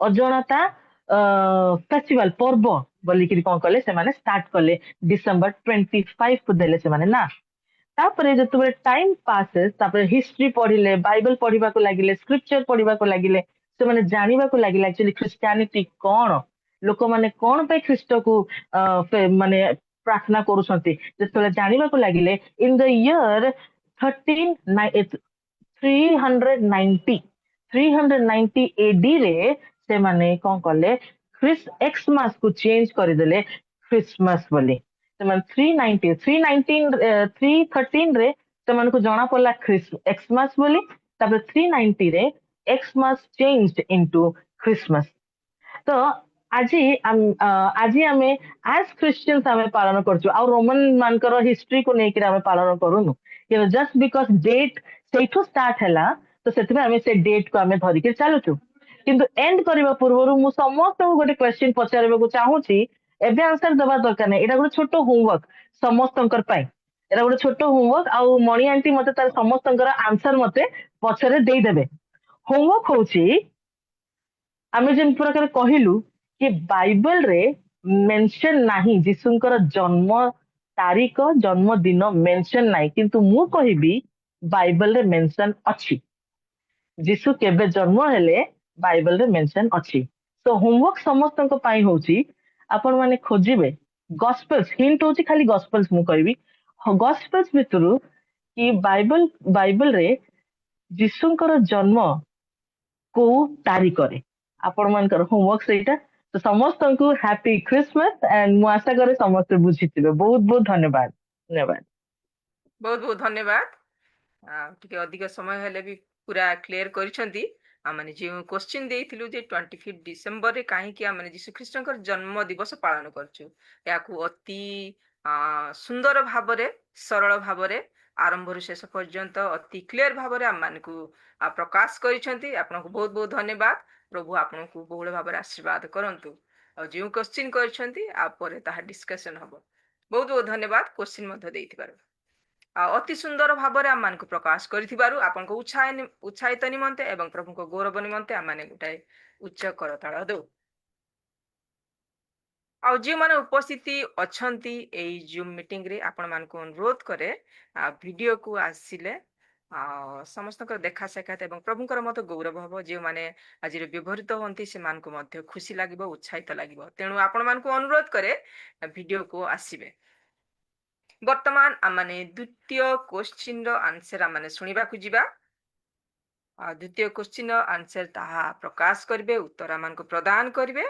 ଅଜଣାତା ଫେଷ୍ଟିଭାଲ ପର୍ବ ବୋଲିକିରି କଣ କଲେ, ସେମାନେ ଷ୍ଟାର୍ଟ କଲେ, ଡିସେମ୍ବର 25 କୁ ଦେଲେ ସେମାନେ ନା। ତାପରେ ଯେତେବେଳେ ଟାଇମ ପାସେସ୍, ତାପରେ ହିଷ୍ଟ୍ରି ପଢିଲେ, ବାଇବଲ ପଢିବାକୁ ଲାଗିଲେ, ସ୍କ୍ରିପଚର ପଢିବାକୁ ଲାଗିଲେ, ସେମାନେ ଜାଣିବାକୁ ଲାଗିଲେ ଆକ୍ଚୁଆଲି ଖ୍ରୀଷ୍ଟିଆନିଟି କଣ, ଲୋକମାନେ କଣ ପାଇଁ ଖ୍ରୀଷ୍ଟକୁ ମାନେ ପ୍ରାର୍ଥନା କରୁଛନ୍ତି, ଯେତେବେଳେ ଜାଣିବାକୁ ଲାଗିଲେ, ଇନ ଦ ଇୟର 390 AD ରେ ସେମାନେ କଣ କଲେ, ଏକ୍ସ ମାସ କୁ ଚେଞ୍ଜ କରିଦେଲେ ଖ୍ରୀଷ୍ଟମାସ ବୋଲି। ସେମାନେ 313 ରେ ସେମାନଙ୍କୁ ଜଣା ପଡିଲା Xmas ବୋଲି, ତାପରେ 390 ରେ Xmas changed into Christmas। ତ ଆଜି ଆମେ as Christians ଆମେ ପାଳନ କରୁଛୁ, ଆଉ ରୋମାନ ମାନଙ୍କର ହିଷ୍ଟ୍ରି କୁ ନେଇକି ଆମେ ପାଳନ କରୁନୁ। ଜଷ୍ଟ ବିକଜ ଡେଟ୍ ସେଇଠୁ ଷ୍ଟାର୍ଟ ହେଲା, ତ ସେଥିପାଇଁ ଆମେ ସେ ଡେଟ୍ କୁ ଆମେ ଧରିକି ଚାଲୁଛୁ। କିନ୍ତୁ ଏଣ୍ଡ କରିବା ପୂର୍ବରୁ ମୁଁ ସମସ୍ତଙ୍କୁ ଗୋଟେ କ୍ୱେଶ୍ଚିନ୍ ପଚାରିବାକୁ ଚାହୁଁଛି, ଏବେ ଆନ୍ସର ଦେବା ଦରକାର ନାହିଁ, ଏଇଟା ଗୋଟେ ଛୋଟ ହୋମୱାର୍କ ସମସ୍ତଙ୍କର ପାଇଁ। ଏଇଟା ଗୋଟେ ଛୋଟ ହୋମୱାର୍କ, ଆଉ ମଣି ଆଣ୍ଟି ମତେ ତାର ସମସ୍ତଙ୍କର ଆନ୍ସର ମତେ ପଛରେ ଦେଇଦେବେ। ହୋମୱାର୍କ ହଉଛି, ଆମେ ଯେମିତି ପ୍ରକାର କହିଲୁ କି ବାଇବଲରେ ମେନସନ ନାହିଁ ଯୀଶୁଙ୍କର ଜନ୍ମ ତାରିଖ ଜନ୍ମଦିନ ମେନସନ ନାହିଁ, କିନ୍ତୁ ମୁଁ କହିବି ବାଇବଲରେ ମେନସନ ଅଛି। ଯୀଶୁ କେବେ ଜନ୍ମ ହେଲେ ବାଇବଲରେ ମେନସନ ଅଛି। ତ ହୋମୱାର୍କ ସମସ୍ତଙ୍କ ପାଇଁ ହଉଛି, ଆପଣ ମାନେ ଖୋଜିବେ ଗସ୍ପେଲ୍ସ, ହିଣ୍ଟ ହଉଛି ଖାଲି ଗସ୍ପେଲ୍ସ ମୁଁ କହିବି, ଗସ୍ପେଲ୍ସ ଭିତରୁ କି ବାଇବଲରେ ଯୀଶୁଙ୍କର ଜନ୍ମ କୋଉ ତାରିଖରେ, ଆପଣ ମାନଙ୍କର ହୋମୱାର୍କ ସେଇଟା। ତ ସମସ୍ତଙ୍କୁ ହ୍ୟାପି କ୍ରିସମାସ, ଆଣ୍ଡ ମୁଁ ଆଶା କରେ ସମସ୍ତେ ବୁଝିଥିବେ। ବହୁତ ବହୁତ ଧନ୍ୟବାଦ। ଧନ୍ୟବାଦ। ବହୁତ ବହୁତ ଧନ୍ୟବାଦ। ଟିକେ ଅଧିକ ସମୟ ହେଲେ ବି ପୁରା କ୍ଲିୟର କରିଛନ୍ତି। ଆମେ ଯେଉଁ କ୍ୱେଶ୍ଚିନ୍ ଦେଇଥିଲୁ ଯେ 25 ଡିସେମ୍ବରରେ କାହିଁକି ଆମେ ଯୀଶୁଖ୍ରୀଷ୍ଟଙ୍କର ଜନ୍ମ ଦିବସ ପାଳନ କରୁଛୁ, ଏହାକୁ ଅତି ସୁନ୍ଦର ଭାବରେ, ସରଳ ଭାବରେ, ଆରମ୍ଭରୁ ଶେଷ ପର୍ଯ୍ୟନ୍ତ ଅତି କ୍ଲିୟର ଭାବରେ ଆମମାନଙ୍କୁ ପ୍ରକାଶ କରିଛନ୍ତି। ଆପଣଙ୍କୁ ବହୁତ ବହୁତ ଧନ୍ୟବାଦ। ପ୍ରଭୁ ଆପଣଙ୍କୁ ବହୁଳ ଭାବରେ ଆଶୀର୍ବାଦ କରନ୍ତୁ। ଆଉ ଯେଉଁ କ୍ୱେଶ୍ଚିନ୍ କରିଛନ୍ତି ପରେ ତାହା ଡିସ୍କସନ ହବ। ବହୁତ ବହୁତ ଧନ୍ୟବାଦ କ୍ୱେଶ୍ଚିନ୍ ମଧ୍ୟ ଦେଇଥିବାରୁ। ଅତି ସୁନ୍ଦର ଭାବରେ ଆମମାନଙ୍କୁ ପ୍ରକାଶ କରିଥିବାରୁ ଆପଣଙ୍କ ଉତ୍ସାହିତ ନିମନ୍ତେ ଏବଂ ପ୍ରଭୁଙ୍କ ଗୌରବ ନିମନ୍ତେ ଆମେ ଗୋଟାଏ ଉଚ୍ଚ କରତାଳ ଦଉ। ଆଉ ଯେଉଁମାନେ ଉପସ୍ଥିତି ଅଛନ୍ତି ଏଇ ଜୁମ୍ ମିଟିଂରେ, ଆପଣମାନଙ୍କୁ ଅନୁରୋଧ କରେ ଭିଡ଼ିଓକୁ ଆସିଲେ ସମସ୍ତଙ୍କର ଦେଖା ସାକ୍ଷାତ ଏବଂ ପ୍ରଭୁଙ୍କର ମଧ୍ୟ ଗୌରବ ହବ। ଯେଉଁମାନେ ଆଜିର ବ୍ୟବହୃତ ହୁଅନ୍ତି ସେମାନଙ୍କୁ ମଧ୍ୟ ଖୁସି ଲାଗିବ, ଉତ୍ସାହିତ ଲାଗିବ। ତେଣୁ ଆପଣମାନଙ୍କୁ ଅନୁରୋଧ କରେ ଭିଡ଼ିଓକୁ ଆସିବେ। ବର୍ତ୍ତମାନ ଆମେ ଦ୍ୱିତୀୟ କ୍ୱେଶ୍ଚିନ୍ର ଆନ୍ସର ଆମେ ଶୁଣିବାକୁ ଯିବା। ଦ୍ୱିତୀୟ କ୍ୱେଶ୍ଚିନ୍ର ଆନ୍ସର ତାହା ପ୍ରକାଶ କରିବେ, ଉତ୍ତର ଆମମାନଙ୍କୁ ପ୍ରଦାନ କରିବେ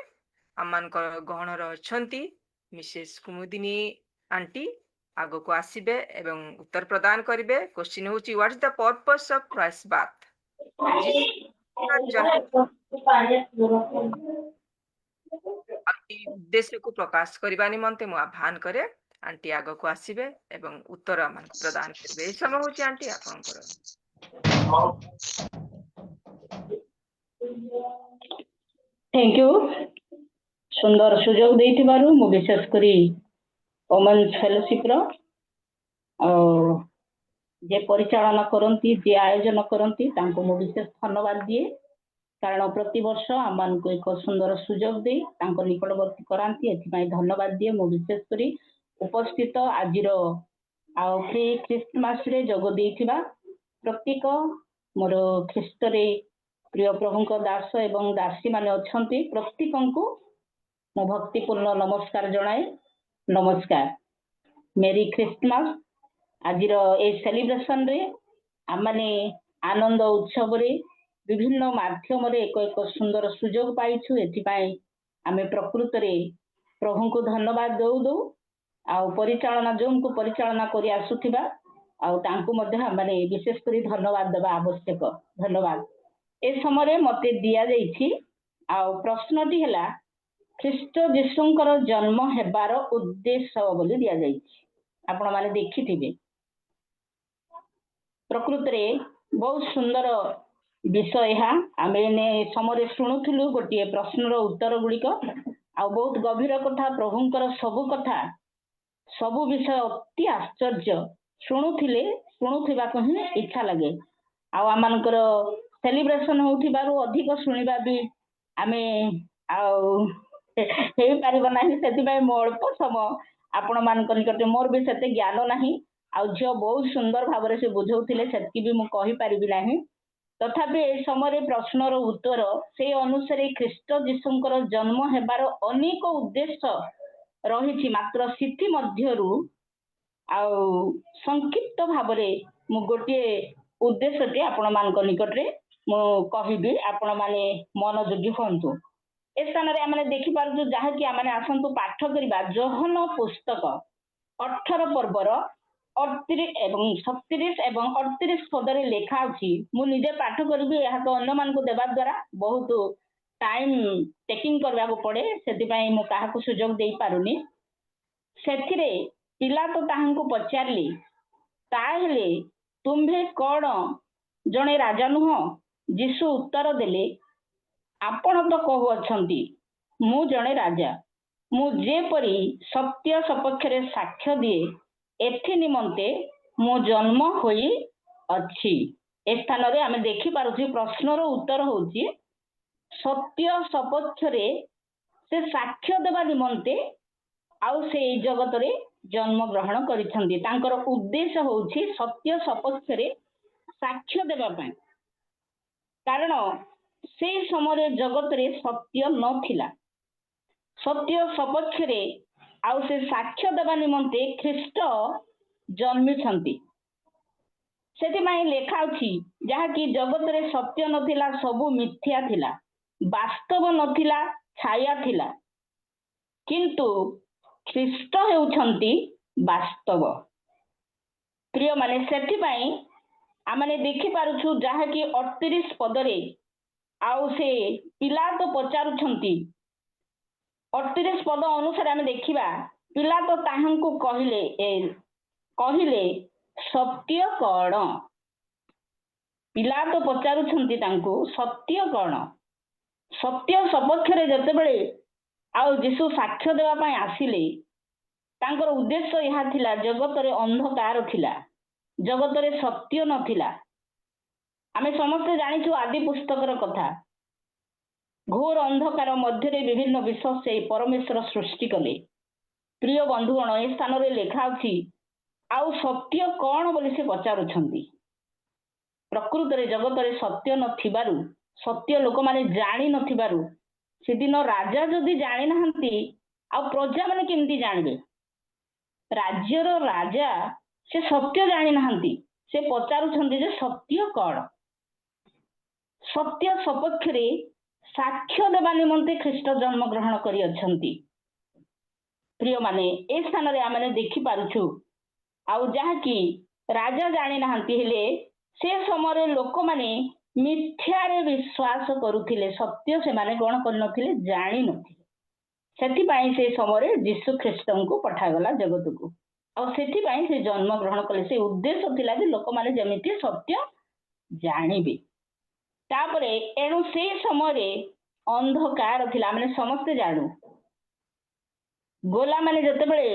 ଆମମାନଙ୍କର ଗହଣର ଅଛନ୍ତି ମିସେସ୍ କୁମୁଦିନୀ ଆଣ୍ଟି। ଆଗକୁ ଆସିବେ ଏବଂ ଉତ୍ତର ପ୍ରଦାନ କରିବେ। କ୍ୱେଶ୍ଚିନ୍ ହେଉଛି, what is the purpose of Christ birth? ଉଦ୍ଦେଶ୍ୟକୁ ପ୍ରକାଶ କରିବା ନିମନ୍ତେ ମୁଁ ଆହ୍ୱାନ କରେ ଆଣ୍ଟି ଆଗକୁ ଆସିବେ ଏବଂ ଉତ୍ତର ଆମମାନଙ୍କୁ ପ୍ରଦାନ କରିବେ। ଏହି ସମୟ ହେଉଛି ଆଣ୍ଟି ଆପଣଙ୍କର। Thank you. सुंदर सुजोग ଦେଇଥିବାରୁ ମୁଁ ବିଶେଷ କରି ଓମେନ୍ସ ଫେଲୋସିପ୍ର ଯେ ପରିଚାଳନା କରନ୍ତି, ଯେ ଆୟୋଜନ କରନ୍ତି, ତାଙ୍କୁ ମୁଁ ବିଶେଷ ଧନ୍ୟବାଦ ଦିଏ। କାରଣ ପ୍ରତିବର୍ଷ ଆମମାନଙ୍କୁ ଏକ ସୁନ୍ଦର ସୁଯୋଗ ଦେଇ ତାଙ୍କ ନିକଟବର୍ତ୍ତୀ କରାନ୍ତି, ଏଥିପାଇଁ ଧନ୍ୟବାଦ ଦିଏ। ମୁଁ ବିଶେଷ କରି ଉପସ୍ଥିତ ଆଜିର ଆଉ ପ୍ରି ଖ୍ରୀଷ୍ଟମାସରେ ଯୋଗ ଦେଇଥିବା ପ୍ରତ୍ୟେକ ମୋର ଖ୍ରୀଷ୍ଟରେ ପ୍ରିୟ ପ୍ରଭୁଙ୍କ ଦାସ ଏବଂ ଦାସୀ ମାନେ ଅଛନ୍ତି, ପ୍ରତ୍ୟେକଙ୍କୁ ମୁଁ ଭକ୍ତିପୂର୍ଣ୍ଣ ନମସ୍କାର ଜଣାଏ। ନମସ୍କାର, ମେରି ଖ୍ରୀଷ୍ଟମାସ। ଆଜିର এই ସେଲିବ୍ରେସନରେ ଆମେ ଆନନ୍ଦ ଉତ୍ସବରେ ବିଭିନ୍ନ ମାଧ୍ୟମରେ ଏକ ଏକ ସୁନ୍ଦର ସୁଯୋଗ ପାଇଛୁ। ଏଥିପାଇଁ ଆମେ ପ୍ରକୃତରେ ପ୍ରଭୁଙ୍କୁ ଧନ୍ୟବାଦ ଦେଉ। ଆଉ ପରିଚାଳନା ଯୋଉଙ୍କୁ ପରିଚାଳନା କରି ଆସୁଥିବା ଆଉ ତାଙ୍କୁ ମଧ୍ୟ ଆମେ ବିଶେଷ କରି ଧନ୍ୟବାଦ ଦେବା ଆବଶ୍ୟକ। ଧନ୍ୟବାଦ। ଏ ସମୟରେ ମତେ ଦିଆଯାଇଛି ଆଉ ପ୍ରଶ୍ନଟି ହେଲା, ଖ୍ରୀଷ୍ଟ ଯୀଶୁଙ୍କର ଜନ୍ମ ହେବାର ଉଦ୍ଦେଶ୍ୟ ବୋଲି ଦିଆଯାଇଛି। ଆପଣମାନେ ଦେଖିଥିବେ। ପ୍ରକୃତରେ ବହୁତ ସୁନ୍ଦର ବିଷୟ ଏହା। ଆମେ ସମୟରେ ଶୁଣୁଥିଲୁ ଗୋଟିଏ ପ୍ରଶ୍ନର ଉତ୍ତର ଗୁଡ଼ିକ, ଆଉ ବହୁତ ଗଭୀର କଥା, ପ୍ରଭୁଙ୍କର ସବୁ କଥା, ସବୁ ବିଷୟ ଅତି ଆଶ୍ଚର୍ଯ୍ୟ। ଶୁଣୁଥିବାକୁ ହିଁ ଇଚ୍ଛା ଲାଗେ। ଆଉ ଆମମାନଙ୍କର ସେଲିବ୍ରେସନ ହେଉଥିବାରୁ ଅଧିକ ଶୁଣିବା ବି ଆମେ ଆଉ ହେଇପାରିବ ନାହିଁ। ସେଥିପାଇଁ ମୁଁ ଅଳ୍ପ ସମୟ ଆପଣମାନଙ୍କ ନିକଟରେ, ମୋର ବି ସେତେ ଜ୍ଞାନ ନାହିଁ, ଆଉ ଝିଅ ବହୁତ ସୁନ୍ଦର ଭାବରେ ସେ ବୁଝାଉଥିଲେ, ସେତିକି ବି ମୁଁ କହିପାରିବି ନାହିଁ। ତଥାପି ଏ ସମୟରେ ପ୍ରଶ୍ନର ଉତ୍ତର ସେଇ ଅନୁସାରେ ଖ୍ରୀଷ୍ଟ ଯୀଶୁଙ୍କର ଜନ୍ମ ହେବାର ଅନେକ ଉଦ୍ଦେଶ୍ୟ ରହିଛି, ମାତ୍ର ସେଥି ମଧ୍ୟରୁ ଆଉ ସଂକ୍ଷିପ୍ତ ଭାବରେ ମୁଁ ଗୋଟିଏ ଉଦ୍ଦେଶ୍ୟଟି ଆପଣମାନଙ୍କ ନିକଟରେ ମୁଁ କହିବି, ଆପଣମାନେ ମନୋଯୋଗୀ ହୁଅନ୍ତୁ। ଏ ସ୍ଥାନରେ ଆମେ ଦେଖିପାରୁଛୁ, ଯାହାକି ଆମେ ଆସନ୍ତୁ ପାଠ କରିବା ଯୋହନ ପୁସ୍ତକ 18 पर्वर 38 ଏବଂ 37 ଏବଂ 38 ପଦରେ ଲେଖା ଅଛି। ମୁଁ ନିଜେ ପାଠ କରିବି, ଏହା ତ ଅନ୍ୟମାନଙ୍କୁ ଦେବା ଦ୍ୱାରା ବହୁତ ଟାଇମ୍ ଟେକିଂ କରିବାକୁ ପଡ଼େ, ସେଥିପାଇଁ ମୁଁ କାହାକୁ ସୁଯୋଗ ଦେଇପାରୁନି। ସେଥିରେ ପିଲାତ ତାହାଙ୍କୁ ପଚାରିଲେ, ତାହେଲେ ତୁମ୍ଭେ କ'ଣ ଜଣେ ରାଜା ନୁହଁ? ଯୀଶୁ ଉତ୍ତର ଦେଲେ, ଆପଣ ତ କହୁଅଛନ୍ତି ମୁଁ ଜଣେ ରାଜା। ମୁଁ ଯେପରି ସତ୍ୟ ସପକ୍ଷରେ ସାକ୍ଷ୍ୟ ଦିଏ, ଏଥି ନିମନ୍ତେ ମୁଁ ଜନ୍ମ ହୋଇଅଛି। ଏ ସ୍ଥାନରେ ଆମେ ଦେଖିପାରୁଛୁ ପ୍ରଶ୍ନର ଉତ୍ତର ହେଉଛି ସତ୍ୟ ସପକ୍ଷରେ ସେ ସାକ୍ଷ୍ୟ ଦେବା ନିମନ୍ତେ ଆଉ ସେ ଏଇ ଜଗତରେ ଜନ୍ମ ଗ୍ରହଣ କରିଛନ୍ତି। ତାଙ୍କର ଉଦ୍ଦେଶ୍ୟ ହେଉଛି ସତ୍ୟ ସପକ୍ଷରେ ସାକ୍ଷ୍ୟ ଦେବା ପାଇଁ, କାରଣ ସେଇ ସମୟରେ ଜଗତରେ ସତ୍ୟ ନଥିଲା। ସତ୍ୟ ସପକ୍ଷରେ ଆଉ ସେ ସାକ୍ଷ୍ୟ ଦେବା ନିମନ୍ତେ ଖ୍ରୀଷ୍ଟ ଜନ୍ମିଛନ୍ତି। ସେଥିପାଇଁ ଲେଖା ଅଛି, ଯାହାକି ଜଗତରେ ସତ୍ୟ ନଥିଲା, ସବୁ ମିଥ୍ୟା ଥିଲା, ବାସ୍ତବ ନଥିଲା, ଛାୟା ଥିଲା, କିନ୍ତୁ ଖ୍ରୀଷ୍ଟ ହେଉଛନ୍ତି ବାସ୍ତବ। ପ୍ରିୟମାନେ, ସେଥିପାଇଁ ଆମେ ଦେଖିପାରୁଛୁ ଯାହାକି 38 ପଦରେ ଆଉ ସେ ପିଲାତ ପଚାରୁଛନ୍ତି। 38 ପଦ ଅନୁସାରେ ଆମେ ଦେଖିବା, ପିଲାତ ତାହାଙ୍କୁ କହିଲେ ସତ୍ୟ କ'ଣ? ପିଲାତ ପଚାରୁଛନ୍ତି ତାଙ୍କୁ ସତ୍ୟ କ'ଣ? ସତ୍ୟ ସପକ୍ଷରେ ଯେତେବେଳେ ଆଉ ଯୀଶୁ ସାକ୍ଷ୍ୟ ଦେବା ପାଇଁ ଆସିଲେ, ତାଙ୍କର ଉଦ୍ଦେଶ୍ୟ ଏହା ଥିଲା, ଜଗତରେ ଅନ୍ଧକାର ଥିଲା, ଜଗତରେ ସତ୍ୟ ନଥିଲା। ଆମେ ସମସ୍ତେ ଜାଣିଛୁ ଆଦି ପୁସ୍ତକର କଥା। ଘୋର ଅନ୍ଧକାର ମଧ୍ୟରେ ବିଭିନ୍ନ ବିଶ୍ୱ ସେଇ ପରମେଶ୍ୱର ସୃଷ୍ଟି କଲେ। ପ୍ରିୟ ବନ୍ଧୁଗଣ, ଏ ସ୍ଥାନରେ ଲେଖା ଅଛି ଆଉ ସତ୍ୟ କ'ଣ ବୋଲି ସେ ପଚାରୁଛନ୍ତି। ପ୍ରକୃତରେ ଜଗତରେ ସତ୍ୟ ନଥିବାରୁ, ସତ୍ୟ ଲୋକମାନେ ଜାଣି ନଥିବାରୁ, ସେଦିନ ରାଜା ଯଦି ଜାଣିନାହାନ୍ତି ଆଉ ପ୍ରଜାମାନେ କେମିତି ଜାଣିବେ? ରାଜ୍ୟର ରାଜା ସେ ସତ୍ୟ ଜାଣିନାହାନ୍ତି, ସେ ପଚାରୁଛନ୍ତି ଯେ ସତ୍ୟ କ'ଣ? ସତ୍ୟ ସପକ୍ଷରେ ସାକ୍ଷ୍ୟ ଦେବା ନିମନ୍ତେ ଖ୍ରୀଷ୍ଟ ଜନ୍ମ ଗ୍ରହଣ କରିଅଛନ୍ତି। ପ୍ରିୟମାନେ, ଏ ସ୍ଥାନରେ ଆମେ ଦେଖିପାରୁଛୁ ଆଉ ଯାହାକି ରାଜା ଜାଣିନାହାନ୍ତି, ହେଲେ ସେ ସମୟରେ ଲୋକମାନେ ମିଥ୍ୟାରେ ବିଶ୍ୱାସ କରୁଥିଲେ, ସତ୍ୟ ସେମାନେ କ'ଣ କରିନଥିଲେ? ଜାଣିନଥିଲେ। ସେଥିପାଇଁ ସେ ସମୟରେ ଯୀଶୁ ଖ୍ରୀଷ୍ଟଙ୍କୁ ପଠାଗଲା ଜଗତକୁ, ଆଉ ସେଥିପାଇଁ ସେ ଜନ୍ମ ଗ୍ରହଣ କଲେ। ସେ ଉଦ୍ଦେଶ୍ୟ ଥିଲା ଯେ ଲୋକମାନେ ଯେମିତି ସତ୍ୟ ଜାଣିବେ। ତାପରେ ଏଣୁ ସେଇ ସମୟରେ ଅନ୍ଧକାର ଥିଲା, ଆମେ ସମସ୍ତେ ଜାଣୁ। ଗୋଲାମାନେ ଯେତେବେଳେ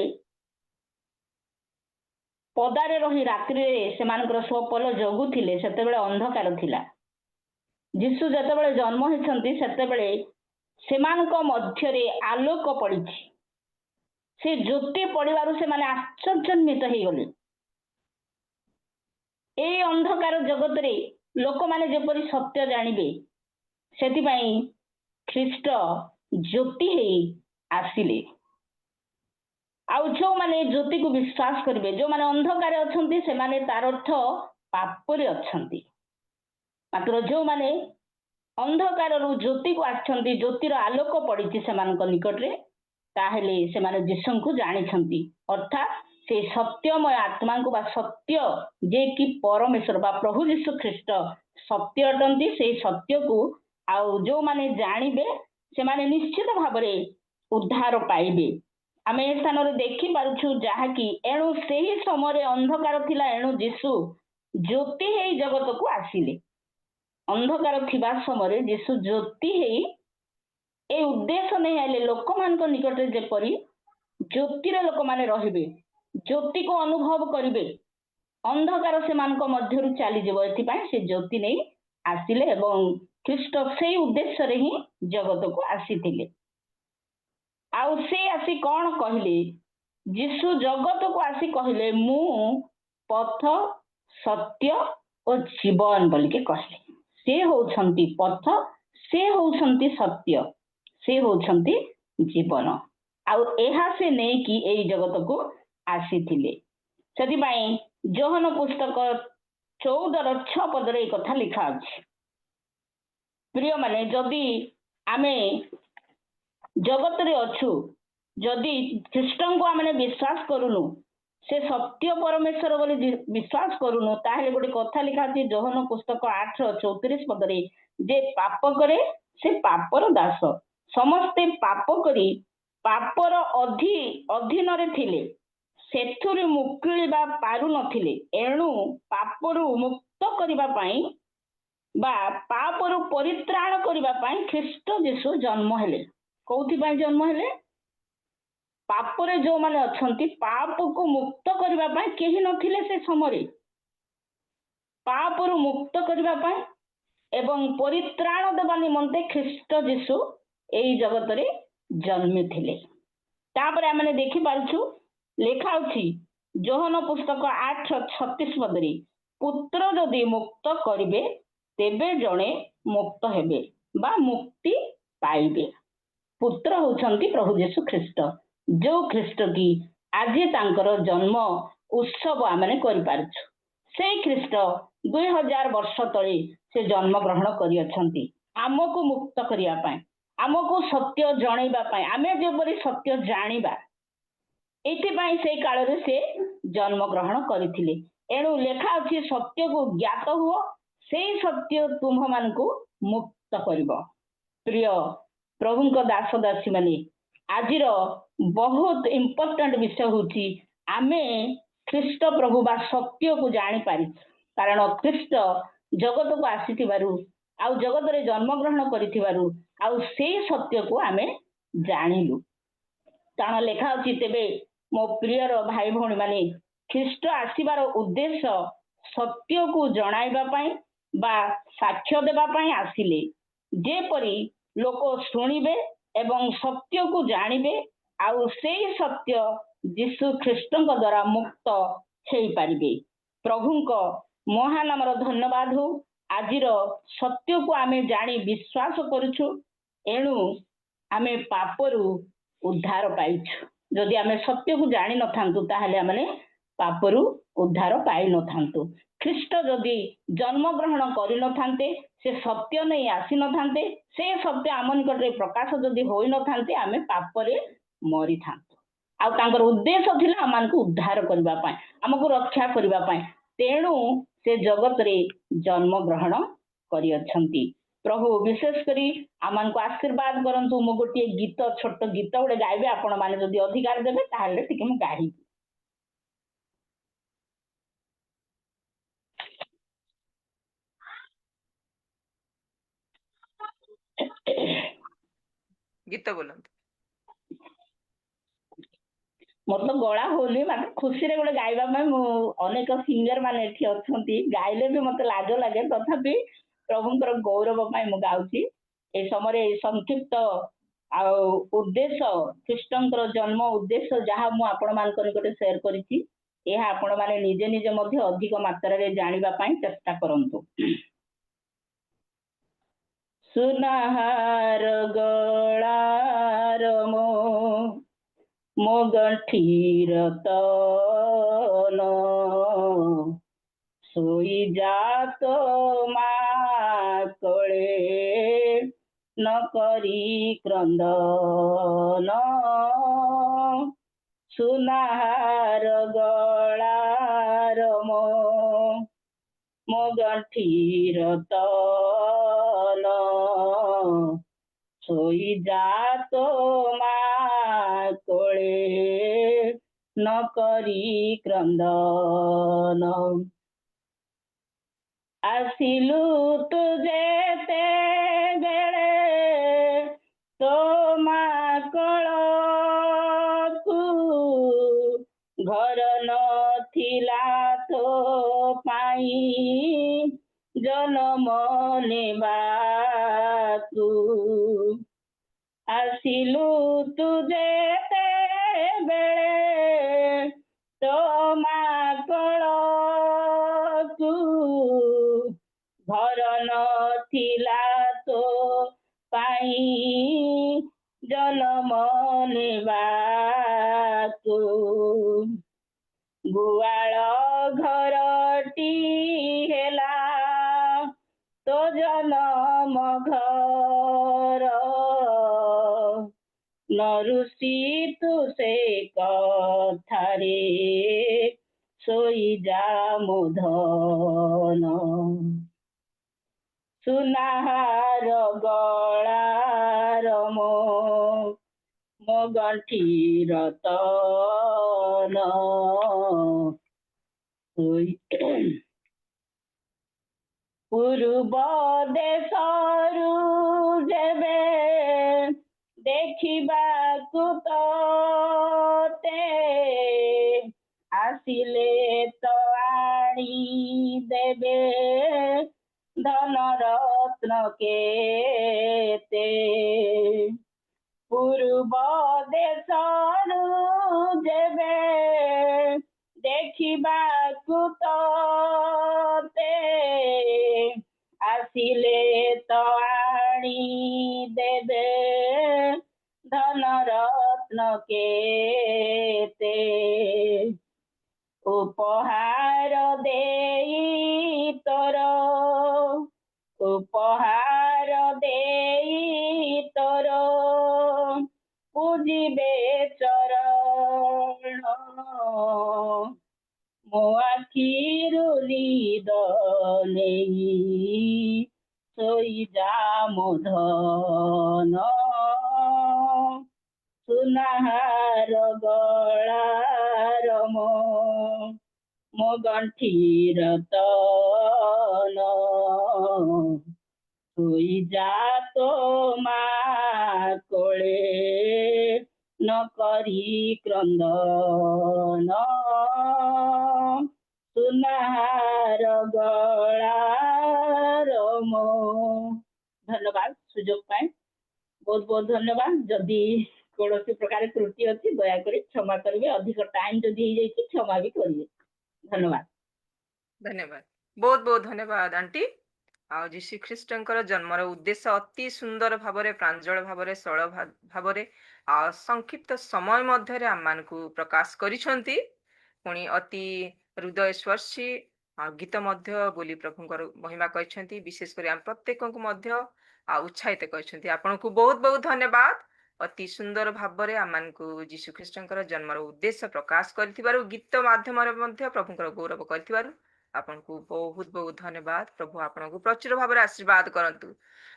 ପଦାରେ ରହି ରାତ୍ରିରେ ସେମାନଙ୍କର ସ୍ୱପଲ ଜଗୁଥିଲେ, ସେତେବେଳେ ଅନ୍ଧକାର ଥିଲା। ଯୀଶୁ ଯେତେବେଳେ ଜନ୍ମ ହୋଇଛନ୍ତି, ସେତେବେଳେ ସେମାନଙ୍କ ମଧ୍ୟରେ ଆଲୋକ ପଡ଼ିଛି। ସେ ଜ୍ୟୋତି ପଡ଼ିବାରୁ ସେମାନେ ଆଶ୍ଚର୍ଯ୍ୟାନ୍ୱିତ ହେଇଗଲେ। ଏଇ ଅନ୍ଧକାର ଜଗତରେ ଲୋକମାନେ ଯେପରି ସତ୍ୟ ଜାଣିବେ, ସେଥିପାଇଁ ଖ୍ରୀଷ୍ଟ ଜ୍ୟୋତି ହେଇ ଆସିଲେ। ଆଉ ଯେଉଁମାନେ ଜ୍ୟୋତିକୁ ବିଶ୍ୱାସ କରିବେ, ଯେଉଁମାନେ ଅନ୍ଧକାରେ ଅଛନ୍ତି, ସେମାନେ ତାର ଅର୍ଥ ପାପରେ ଅଛନ୍ତି। ମାତ୍ର ଯେଉଁମାନେ ଅନ୍ଧକାରରୁ ଜ୍ୟୋତିକୁ ଆସିଛନ୍ତି, ଜ୍ୟୋତିର ଆଲୋକ ପଡ଼ିଛି ସେମାନଙ୍କ ନିକଟରେ, ତାହେଲେ ସେମାନେ ଯୀଶୁଙ୍କୁ ଜାଣିଛନ୍ତି। ଅର୍ଥାତ୍ ସେ ସତ୍ୟମୟ ଆତ୍ମାଙ୍କୁ ବା ସତ୍ୟ, ଯେ କି ପରମେଶ୍ୱର ବା ପ୍ରଭୁ ଯୀଶୁ ଖ୍ରୀଷ୍ଟ ସତ୍ୟ ଅଟନ୍ତି, ସେଇ ସତ୍ୟକୁ ଆଉ ଯେଉଁମାନେ ଜାଣିବେ, ସେମାନେ ନିଶ୍ଚିତ ଭାବରେ ଉଦ୍ଧାର ପାଇବେ। ଆମେ ଏ ସ୍ଥାନରେ ଦେଖିପାରୁଛୁ ଯାହାକି ଏଣୁ ସେହି ସମୟରେ ଅନ୍ଧକାର ଥିଲା, ଏଣୁ ଯୀଶୁ ଜ୍ୟୋତି ହେଇ ଜଗତକୁ ଆସିଲେ। ଅନ୍ଧକାର ଥିବା ସମୟରେ ଯୀଶୁ ଜ୍ୟୋତି ହେଇ ଏ ଉଦ୍ଦେଶ୍ୟ ନେଇ ଆଇଲେ, ଲୋକମାନଙ୍କ ନିକଟରେ ଯେପରି ଜ୍ୟୋତିରେ ଲୋକମାନେ ରହିବେ, ଜ୍ୟୋତିକୁ ଅନୁଭବ କରିବେ, ଅନ୍ଧକାର ସେମାନଙ୍କ ମଧ୍ୟରୁ ଚାଲିଯିବ। ଏଥିପାଇଁ ସେ ଜ୍ୟୋତି ନେଇ ଆସିଲେ ଏବଂ ଖ୍ରୀଷ୍ଟ ସେଇ ଉଦ୍ଦେଶ୍ୟରେ ହିଁ ଜଗତକୁ ଆସିଥିଲେ। ଆଉ ସେ ଆସି କ'ଣ କହିଲେ? ଯୀଶୁ ଜଗତକୁ ଆସି କହିଲେ, ମୁଁ ପଥ, ସତ୍ୟ ଓ ଜୀବନ ବୋଲିକି କହିଲେ। ସେ ହେଉଛନ୍ତି ପଥ, ସେ ହେଉଛନ୍ତି ସତ୍ୟ, ସେ ହେଉଛନ୍ତି ଜୀବନ। ଆଉ ଏହା ସେ ନେଇକି ଏଇ ଜଗତକୁ ଆସିଥିଲେ। ସେଥିପାଇଁ ଯୋହନ ପୁସ୍ତକ 14:6 ପଦରେ এই କଥା ଲେଖା ଅଛି। ପ୍ରିୟମାନେ, ଯଦି ଆମେ ଜଗତରେ ଅଛୁ, ଯଦି ଖ୍ରୀଷ୍ଟଙ୍କୁ ଆମେ ବିଶ୍ୱାସ କରୁନୁ, से सत्य परमेश्वर बोली विश्वास करूनु ताहेले गोटे कथा लिखा अछि जोहन पुस्तक 8:34 पदरे जे पाप करे से पापर दास समस्ते पाप करी पापर अधीन रे थिले सेथुरे मुक्तिबा पारु नथिले एणु पापरु मुक्त करिबा पई बा पापरु परित्राण करिबा पई ख्रीष्ट यीशु जन्म हेले कोथि पई जन्म हेले पापरे जो माने अछंती पाप को मुक्त करिबा पई केही नथिले से समय पापरु मुक्त करिबा पई एवं परित्राण देबा निमंते ख्रीष्ट यीशु एई जगत रे जन्म थिले तापर आमे देखि पारछु लेखा अछि जोहन पुस्तक 8:36 पदरे पुत्र जदि मुक्त करिवे तेबे जणे मुक्त हेबे बा मुक्ति पाइबे पुत्र होचंती प्रभु यीशु ख्रीष्ट जो ख्रीष्ट की आज तांकर जन्म उत्सव आमे करि पारछु से ख्रीष्ट 2000 वर्ष तले से जन्म ग्रहण करि अछंती आमको मुक्त करिया पाए आमको सत्य जणैबा पाए आमे जेबरी सत्य जानिबा एथिपाई से काल रे से जन्म ग्रहण करथिले एणु लेखा अछि सत्य को ज्ञात हुओ से सत्य तुम मानकु मुक्त करिवो प्रिय प्रभुଙ୍କ दास दासी माने आजिर बहुत इम्पोर्टेंट विषय होची आमे ख्रीष्ट प्रभु बा सत्य को जानि पारि कारण ख्रीष्ट जगत को आसीथिबारु आउ जगत रे जन्म ग्रहण करिथिबारु आउ से सत्य को आमे जानिलु ताण लेखा अछि तेबे मो प्रियर भाई भौणी माने ख्रीष्ट आसीबार उद्देश्य सत्य को जणाइबा पई बा साक्ष्य देबा पई आसिले जेपरी लोक शुणिबे एवं सत्य को जानिबे आउ से सत्य यीशु ख्रीष्टଙ୍କ द्वारा मुक्त हेई पारिबे प्रभुଙ୍କ महानामर धन्यवाद हो आजिर सत्य को आमे जानी विश्वास करूछु एणु आमे पापरु उद्धार पाइछु जदि आमे सत्य को जानी न थांतु ताहले आमे पापरु उद्धार पाई न थांतु ख्रीष्ट जदि जन्म ग्रहण करि न थांते से सत्य नहीं आसी न थांते से सत्य आम निकटरे प्रकाश जदि होई न थांते आमे पापरे मरि थांतु आ तांकर उद्देश्य थिला आमानकु उद्धार करबा पाए हमकु रक्षा करबा पाए तेणु से जगत रे जन्म ग्रहण करि अछंती प्रभु विशेष करी आमान को आशीर्वाद करंतु मो गोटे गीत छोट गीत उडे गाइबे आपण माने जदि अधिकार देबे ताहले टिके मु गाही गीत बोलंतु मोर तो गळा होली माने खुशी रे गोटे गाइबा में अनेक सिंगर माने एठी अछंती गाइले भी मते लाज लागे तथापि प्रभुଙ୍କର गौरव ପାଇଁ ମୁଁ ଗାଉଛି ए समय संक्षिप्त आ उद्देश्य ख्रीष्टଙ୍କର जन्म उद्देश्य जहाँ ମୁଁ ଆପଣ ମାନଙ୍କ ନିକଟରେ शेयर କରିଛି ଏହା ଆପଣ ମାନେ ନିଜେ ନିଜେ ମଧ୍ୟ ଅଧିକ ମାତ୍ରାରେ ଜାଣିବା ପାଇଁ ଚେଷ୍ଟା କରନ୍ତୁ सुनहार गळार ମୋ ଗଣ୍ଠିର ତନ ଶୋଇ ଯା ତୋ ମା କୋଳେ ନ କରି କ୍ରନ୍ଦନ ସୁନାହାର ଗଳାର ମୋ ଗଣ୍ଠିର ତନ ଶୋଇ ଯା ତୋ ମା କୋଳେ ନ କରି କ୍ରନ୍ଦନ ଆସିଲୁ ତୁ ଯେତେବେଳେ ତୋ ମା କୋଳକୁ ଘର ନଥିଲା ତୋ ପାଇଁ ଜନମ ନେବାକୁ ଆସିଲୁ ତୁ ଯେତେବେଳେ ତୋ ମା କୋଳକୁ ଘର ନଥିଲା ତୋ ପାଇଁ ଜନମ ନେବାକୁ ଗୁଆଳ ଘରଟି ହେଲା ତୋ ଜନମ ଘର न ରୁଷି ତୁ ସେ କଥାରେ ଶୋଇଯା ମୋ ଧନ ସୁନାହାର ଗଳାର ମୋ ଗଣ୍ଠିର ତନ ପୂର୍ବ ଦେଶରୁ ଯେବେ ଦେଖିବାକୁ ତୋତେ ଆସିଲେ ତ ଆଣି ଦେବେ ଧନ ରତ୍ନ କେତେ ପୂର୍ବ ଦେଶରୁ ଯେବେ ଦେଖିବାକୁ ତୋତେ ଆସିଲେ ତ ଆଣି ଦେବେ ଧନ ରତ୍ନ କେତେ ଉପହାର ଦେଇ ତୋର ଉପହାର ଦେଇ ତୋର ପୂଜିବେ ଚରଣ ମୋ ଆଖିରୁ ନିଦ ନେଇ ଶୋଇଯା ମୋ ଧନ ସୁନାହାର ଗଳାର ମୋ ଗଣ୍ଠିର ତନ ଶୋଇଯା ତୋ ମା କୋଳେ ନ କରି କ୍ରନ୍ଦନ ସୁନାହାର ଗଳାର ମୋ ଧନ୍ୟବାଦ ସୁଯୋଗ ପାଇଁ ବହୁତ ବହୁତ ଧନ୍ୟବାଦ ଯଦି କୌଣସି ପ୍ରକାର ତ୍ରୁଟି ଅଛି ଦୟାକରି କ୍ଷମା କରିବେ ଅଧିକ ଟାଇମ ଯଦି ହେଇଯାଇଛି କ୍ଷମା ବି କରିବେ ଧନ୍ୟବାଦ ଧନ୍ୟବାଦ ବହୁତ ବହୁତ ଧନ୍ୟବାଦ ଆଣ୍ଟି ଆଉ ଯୀଶୁ ଖ୍ରୀଷ୍ଟଙ୍କର ଜନ୍ମର ଉଦ୍ଦେଶ୍ୟ ଅତି ସୁନ୍ଦର ଭାବରେ ପ୍ରାଞ୍ଜଳ ଭାବରେ ସରଳ ଭାବରେ ଆଉ ସଂକ୍ଷିପ୍ତ ସମୟ ମଧ୍ୟରେ ଆମମାନଙ୍କୁ ପ୍ରକାଶ କରିଛନ୍ତି ପୁଣି ଅତି ହୃଦୟ ସ୍ପର୍ଶୀ ଗୀତ ମଧ୍ୟ ବୋଲି ପ୍ରଭୁଙ୍କର ମହିମା କହିଛନ୍ତି ବିଶେଷ କରି ଆମ ପ୍ରତ୍ୟେକଙ୍କୁ ମଧ୍ୟ ଉତ୍ସାହିତ କରିଛନ୍ତି ଆପଣଙ୍କୁ ବହୁତ ବହୁତ ଧନ୍ୟବାଦ ଅତି ସୁନ୍ଦର ଭାବରେ ଆମମାନଙ୍କୁ ଯୀଶୁ ଖ୍ରୀଷ୍ଟଙ୍କର ଜନ୍ମର ଉଦ୍ଦେଶ୍ୟ ପ୍ରକାଶ କରିଥିବାରୁ ଗୀତ ମାଧ୍ୟମରେ ମଧ୍ୟ ପ୍ରଭୁଙ୍କର ଗୌରବ କରିଥିବାରୁ ଆପଣଙ୍କୁ ବହୁତ ବହୁତ ଧନ୍ୟବାଦ ପ୍ରଭୁ ଆପଣଙ୍କୁ ପ୍ରଚୁର ଭାବରେ ଆଶୀର୍ବାଦ କରନ୍ତୁ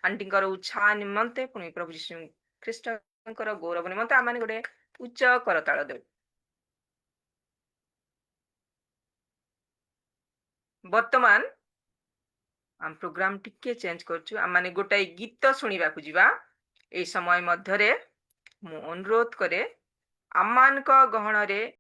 ଆଣ୍ଟିଙ୍କର ଉତ୍ସାହ ନିମନ୍ତେ ପୁଣି ପ୍ରଭୁ ଯୀଶୁ ଖ୍ରୀଷ୍ଟଙ୍କର ଗୌରବ ନିମନ୍ତେ ଆମେ ଗୋଟେ ଉଚ୍ଚ କରତାଳ ଦେଉ ବର୍ତ୍ତମାନ ଆମ ପ୍ରୋଗ୍ରାମ ଟିକେ ଚେଞ୍ଜ କରୁଛୁ ଆମେ ଗୋଟାଏ ଗୀତ ଶୁଣିବାକୁ ଯିବା এই সময় ମଧ୍ୟରେ ମୁଁ ଅନୁରୋଧ କରେ ଆମମାନଙ୍କ ଗହଣରେ